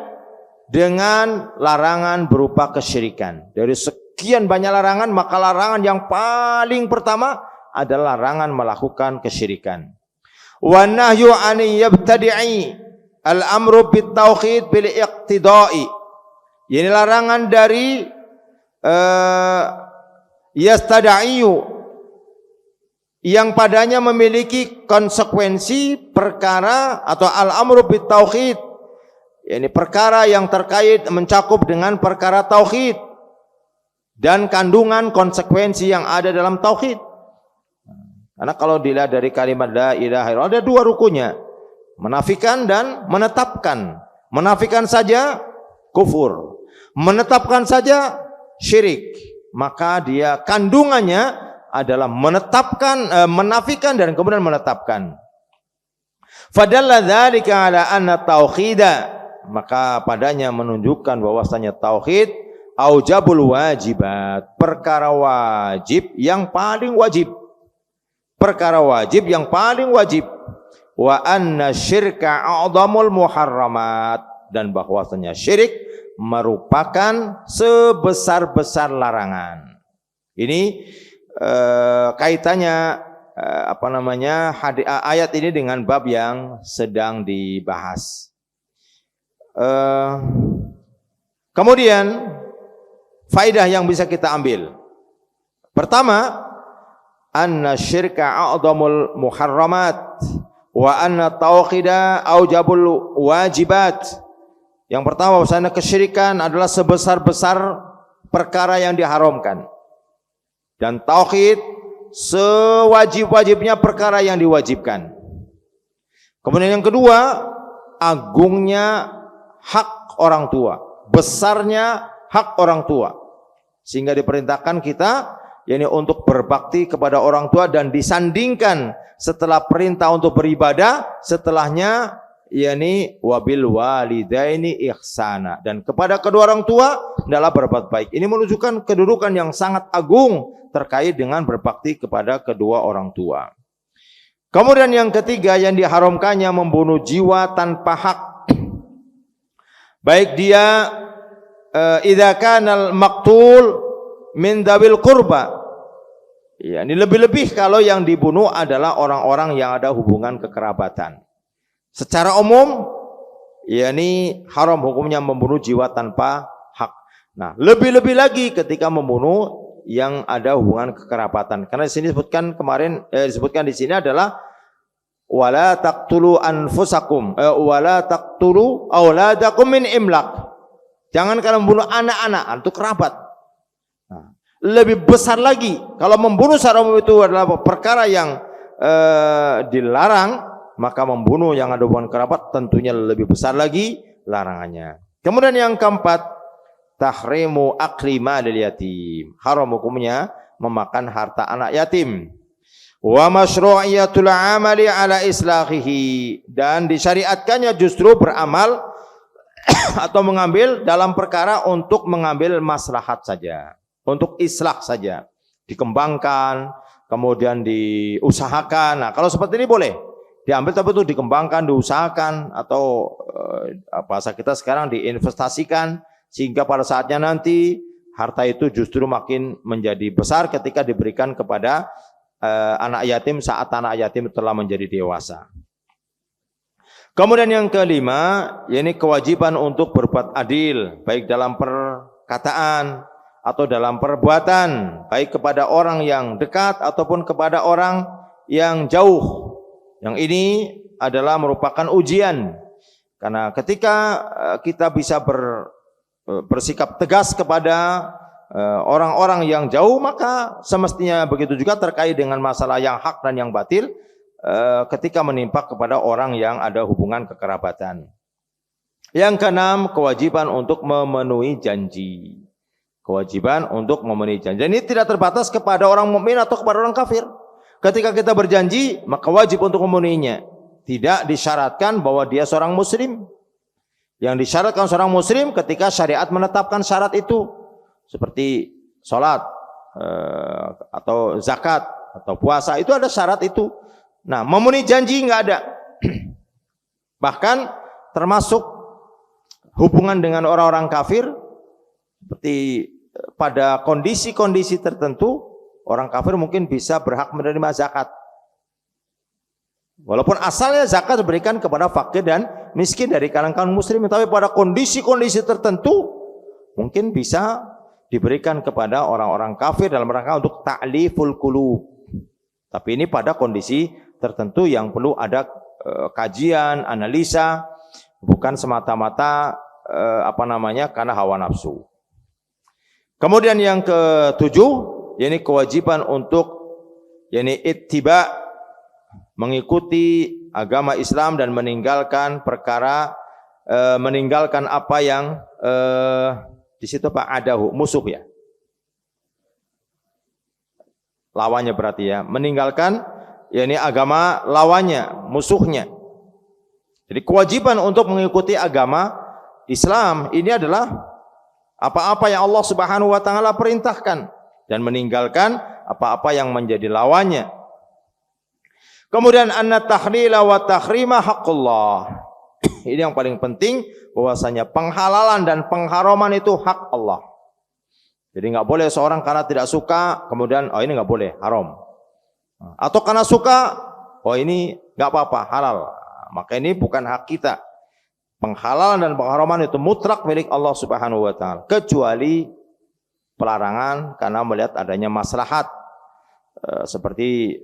dengan larangan berupa kesyirikan. Dari sekian banyak larangan, maka larangan yang paling pertama adalah larangan melakukan kesyirikan. Wa nahyu an yabtadi'i al-amru bit tauhid bil iqtida'i. Ini larangan dari yastada'iyu, yang padanya memiliki konsekuensi perkara atau al-amru bit tauhid. Ini perkara yang terkait mencakup dengan perkara tauhid dan kandungan konsekuensi yang ada dalam tauhid. Karena kalau dilihat dari kalimat la ilaha illallah ada 2 rukunnya, menafikan dan menetapkan. Menafikan saja kufur, menetapkan saja syirik. Maka dia kandungannya adalah menetapkan, menafikan dan kemudian menetapkan. Fadalla dzalika ala anna tauhida, maka padanya menunjukkan bahwasanya tauhid aujabul wajibat, perkara wajib yang paling wajib. Perkara wajib yang paling wajib. Wa anna syirka a'dhamul muharramat, dan bahwasanya syirik merupakan sebesar-besar larangan. Ini kaitannya ayat ini dengan bab yang sedang dibahas. Kemudian faidah yang bisa kita ambil. Pertama, anna syirka a'dhamul muharramat wa anna tauhida aujabul wajibat. Yang pertama, bahwasanya kesyirikan adalah sebesar-besar perkara yang diharamkan. Dan tauhid sewajib-wajibnya perkara yang diwajibkan. Kemudian yang kedua, agungnya hak orang tua, besarnya hak orang tua, sehingga diperintahkan kita yakni untuk berbakti kepada orang tua, dan disandingkan setelah perintah untuk beribadah, setelahnya yakni wabil walidaini ihsana, dan kepada kedua orang tua adalah berbuat baik. Ini menunjukkan kedudukan yang sangat agung terkait dengan berbakti kepada kedua orang tua. Kemudian yang ketiga, yang diharamkannya membunuh jiwa tanpa hak. Baik dia idza kana al-maqtul min dzawil qurba. Ya, ini lebih-lebih kalau yang dibunuh adalah orang-orang yang ada hubungan kekerabatan. Secara umum, yakni haram hukumnya membunuh jiwa tanpa hak. Nah, lebih-lebih lagi ketika membunuh yang ada hubungan kekerabatan. Karena di sini disebutkan di sini adalah wala taqtulu anfusakum wala taqtulu auladakum min imlaq. Jangan kalian membunuh anak-anak, itu kerabat. lebih besar lagi. Kalau membunuh secara umum itu adalah perkara yang dilarang, maka membunuh yang ada hubungan kerabat tentunya lebih besar lagi larangannya. Kemudian yang keempat, tahrimu akli malil yatim. Haram hukumnya memakan harta anak yatim. Wa masyru'iyatul amali ala islahihi, dan disyariatkannya justru beramal atau mengambil dalam perkara untuk mengambil maslahat saja, untuk islah saja, dikembangkan, kemudian diusahakan. Nah, kalau seperti ini boleh diambil, tapi itu dikembangkan, diusahakan, atau bahasa kita sekarang diinvestasikan, sehingga pada saatnya nanti harta itu justru makin menjadi besar ketika diberikan kepada anak yatim saat anak yatim telah menjadi dewasa. Kemudian yang kelima, yakni kewajiban untuk berbuat adil, baik dalam perkataan atau dalam perbuatan, baik kepada orang yang dekat ataupun kepada orang yang jauh. Yang ini adalah merupakan ujian, karena ketika kita bisa bersikap tegas kepada orang-orang yang jauh, maka semestinya begitu juga terkait dengan masalah yang hak dan yang batil ketika menimpa kepada orang yang ada hubungan kekerabatan. Yang keenam, kewajiban untuk memenuhi janji. Kewajiban untuk memenuhi janji. Ini tidak terbatas kepada orang mukmin atau kepada orang kafir. Ketika kita berjanji, maka wajib untuk memenuhinya. Tidak disyaratkan bahwa dia seorang muslim. Yang disyaratkan seorang muslim ketika syariat menetapkan syarat itu, seperti sholat atau zakat atau puasa, itu ada syarat itu. Nah, memenuhi janji nggak ada. Bahkan termasuk hubungan dengan orang-orang kafir, seperti pada kondisi-kondisi tertentu orang kafir mungkin bisa berhak menerima zakat, walaupun asalnya zakat diberikan kepada fakir dan miskin dari kalangan muslim, tapi pada kondisi-kondisi tertentu mungkin bisa diberikan kepada orang-orang kafir dalam rangka untuk ta'liful qulub. Tapi ini pada kondisi tertentu yang perlu ada kajian, analisa, bukan semata-mata karena hawa nafsu. Kemudian yang ketujuh, yakni kewajiban untuk ittiba, mengikuti agama Islam dan meninggalkan meninggalkan apa yang di situ adahu, musuh ya. Lawannya berarti ya, meninggalkan yakni agama lawannya, musuhnya. Jadi kewajiban untuk mengikuti agama Islam ini adalah apa-apa yang Allah Subhanahu wa taala perintahkan dan meninggalkan apa-apa yang menjadi lawannya. Kemudian anna tahlila wa tahrima haqqullah. Ini yang paling penting, bahwasanya penghalalan dan pengharaman itu hak Allah. Jadi nggak boleh seorang karena tidak suka kemudian ini nggak boleh, haram. Atau karena suka, ini nggak apa-apa, halal. Maka ini bukan hak kita. Penghalalan dan pengharaman itu mutlak milik Allah Subhanahu wa taala, kecuali pelarangan karena melihat adanya maslahat. Seperti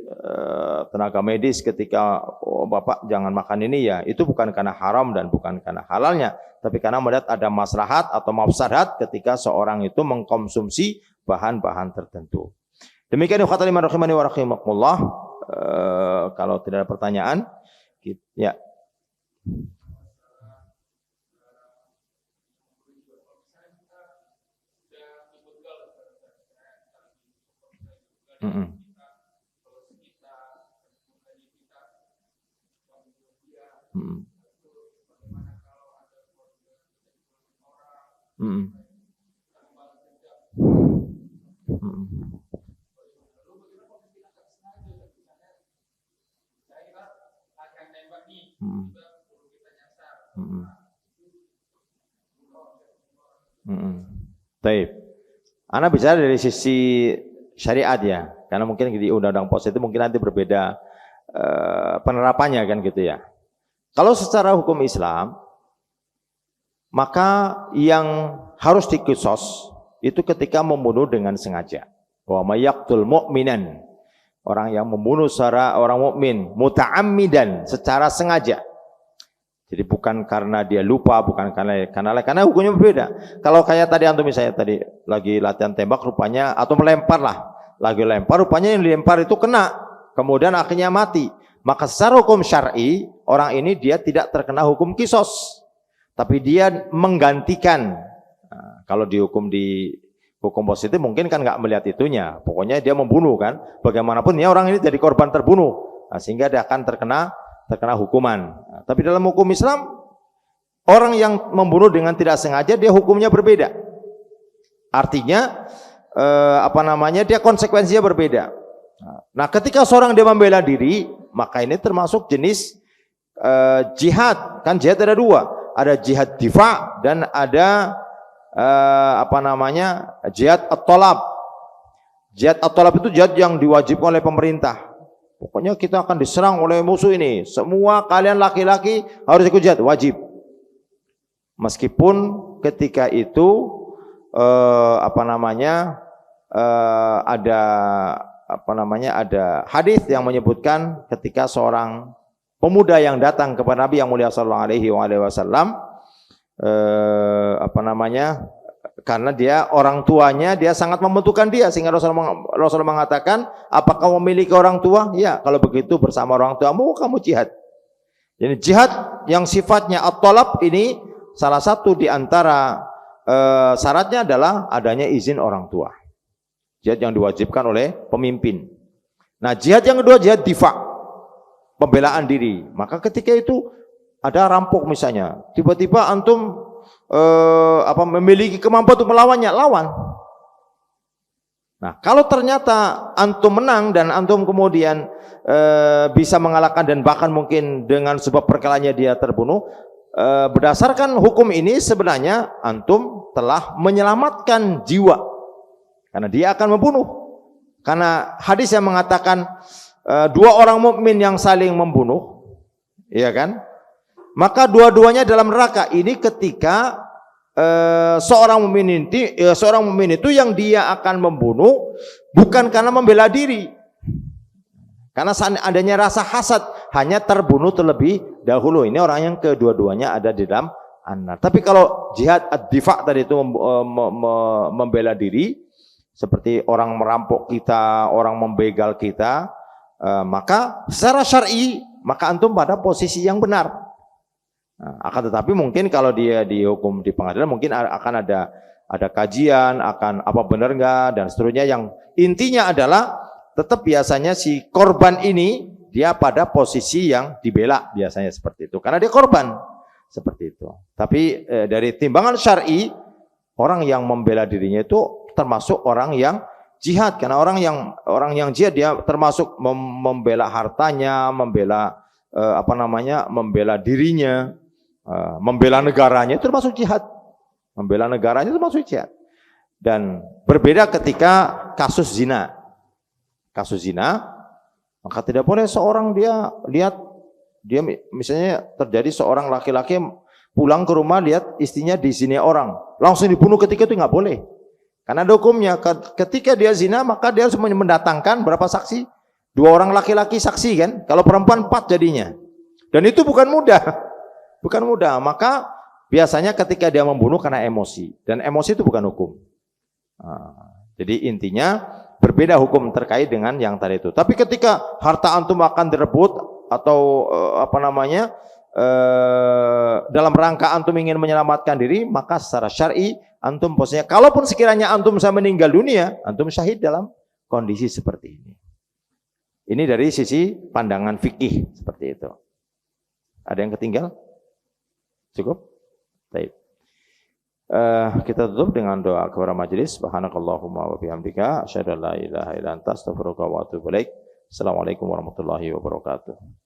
tenaga medis ketika bapak jangan makan ini, ya itu bukan karena haram dan bukan karena halalnya, tapi karena melihat ada maslahat atau mafsadat ketika seorang itu mengkonsumsi bahan-bahan tertentu. Demikian ikhwatal iman rahimani wa rahimakumullah. Kalau tidak ada pertanyaan, ya. Baik. Ana bicara dari sisi syariat ya, karena mungkin di undang-undang pos itu mungkin nanti berbeda penerapannya kan gitu ya. Kalau secara hukum Islam, maka yang harus dikisos itu ketika membunuh dengan sengaja. Wa may yaqtul mu'minan, orang yang membunuh secara orang mukmin muta'ammidan, secara sengaja. Jadi bukan karena dia lupa, bukan karena hukumnya berbeda. Kalau kayak tadi antum misalnya tadi lagi latihan tembak rupanya atau melempar lah, lagi lempar rupanya yang dilempar itu kena, kemudian akhirnya mati. Maka secara hukum syar'i orang ini dia tidak terkena hukum kisos, tapi dia menggantikan. Nah, kalau dihukum di hukum positif mungkin kan nggak melihat itunya, pokoknya dia membunuh kan, bagaimanapun ya orang ini jadi korban terbunuh, nah, sehingga dia akan terkena hukuman. Nah, tapi dalam hukum Islam orang yang membunuh dengan tidak sengaja dia hukumnya berbeda. Artinya dia konsekuensinya berbeda. Nah, ketika seorang dia membela diri, maka ini termasuk jenis jihad. Kan jihad ada dua, ada jihad difa dan ada jihad at-talab. Jihad at-talab itu jihad yang diwajibkan oleh pemerintah. Pokoknya kita akan diserang oleh musuh ini. Semua kalian laki-laki harus ikut jihad, wajib. Meskipun ketika itu ada hadis yang menyebutkan ketika seorang pemuda yang datang kepada Nabi yang mulia sallallahu alaihi wasallam karena dia orang tuanya dia sangat membutuhkan dia, sehingga Rasulullah mengatakan, apakah memiliki orang tua? Ya, kalau begitu bersama orang tuamu kamu jihad. Jadi jihad yang sifatnya at-talab ini salah satu di antara syaratnya adalah adanya izin orang tua. Jihad yang diwajibkan oleh pemimpin. Nah, jihad yang kedua jihad difa, pembelaan diri. Maka ketika itu ada rampok misalnya, tiba-tiba antum memiliki kemampuan untuk melawannya, lawan. Nah, kalau ternyata antum menang dan antum kemudian bisa mengalahkan dan bahkan mungkin dengan sebab perkelaannya dia terbunuh, berdasarkan hukum ini sebenarnya antum telah menyelamatkan jiwa, karena dia akan membunuh. Karena hadis yang mengatakan dua orang mukmin yang saling membunuh, iya kan? Maka dua-duanya dalam neraka. Ini ketika seorang mukmin itu yang dia akan membunuh bukan karena membela diri, karena adanya rasa hasad, hanya terbunuh terlebih dahulu. Ini orang yang kedua-duanya ada di dalam an-nar. Tapi kalau jihad ad-difa tadi itu membela diri, seperti orang merampok kita, orang membegal kita, maka secara syar'i maka antum pada posisi yang benar. Nah, akan tetapi mungkin kalau dia dihukum di pengadilan mungkin akan ada kajian, akan apa benar enggak dan seterusnya. Yang intinya adalah tetap biasanya si korban ini dia pada posisi yang dibela, biasanya seperti itu, karena dia korban seperti itu. Tapi dari timbangan syar'i, orang yang membela dirinya itu termasuk orang yang jihad, karena orang yang jihad dia termasuk membela hartanya, membela membela dirinya, membela negaranya, itu termasuk jihad. Membela negaranya itu termasuk jihad. Dan berbeda ketika kasus zina. Kasus zina, maka tidak boleh seorang dia misalnya terjadi seorang laki-laki pulang ke rumah lihat istrinya dizina orang, langsung dibunuh ketika itu, nggak boleh. Karena ada hukumnya, ketika dia zina maka dia harus mendatangkan berapa saksi? 2 orang laki-laki saksi kan? Kalau perempuan 4 jadinya. Dan itu bukan mudah. Bukan mudah. Maka biasanya ketika dia membunuh karena emosi, dan emosi itu bukan hukum. Jadi intinya berbeda hukum terkait dengan yang tadi itu. Tapi ketika harta antum akan direbut atau dalam rangka antum ingin menyelamatkan diri, maka secara syar'i antum posisinya, kalaupun sekiranya antum saya meninggal dunia, antum syahid dalam kondisi seperti ini. Ini dari sisi pandangan fikih seperti itu. Ada yang ketinggal? Cukup? Baik. Kita tutup dengan doa kepada majelis. Subhanakallahumma wa bihamdika asyhadu an la ilaha illa anta astaghfiruka wa atubu ilaik. Assalamualaikum warahmatullahi wabarakatuh.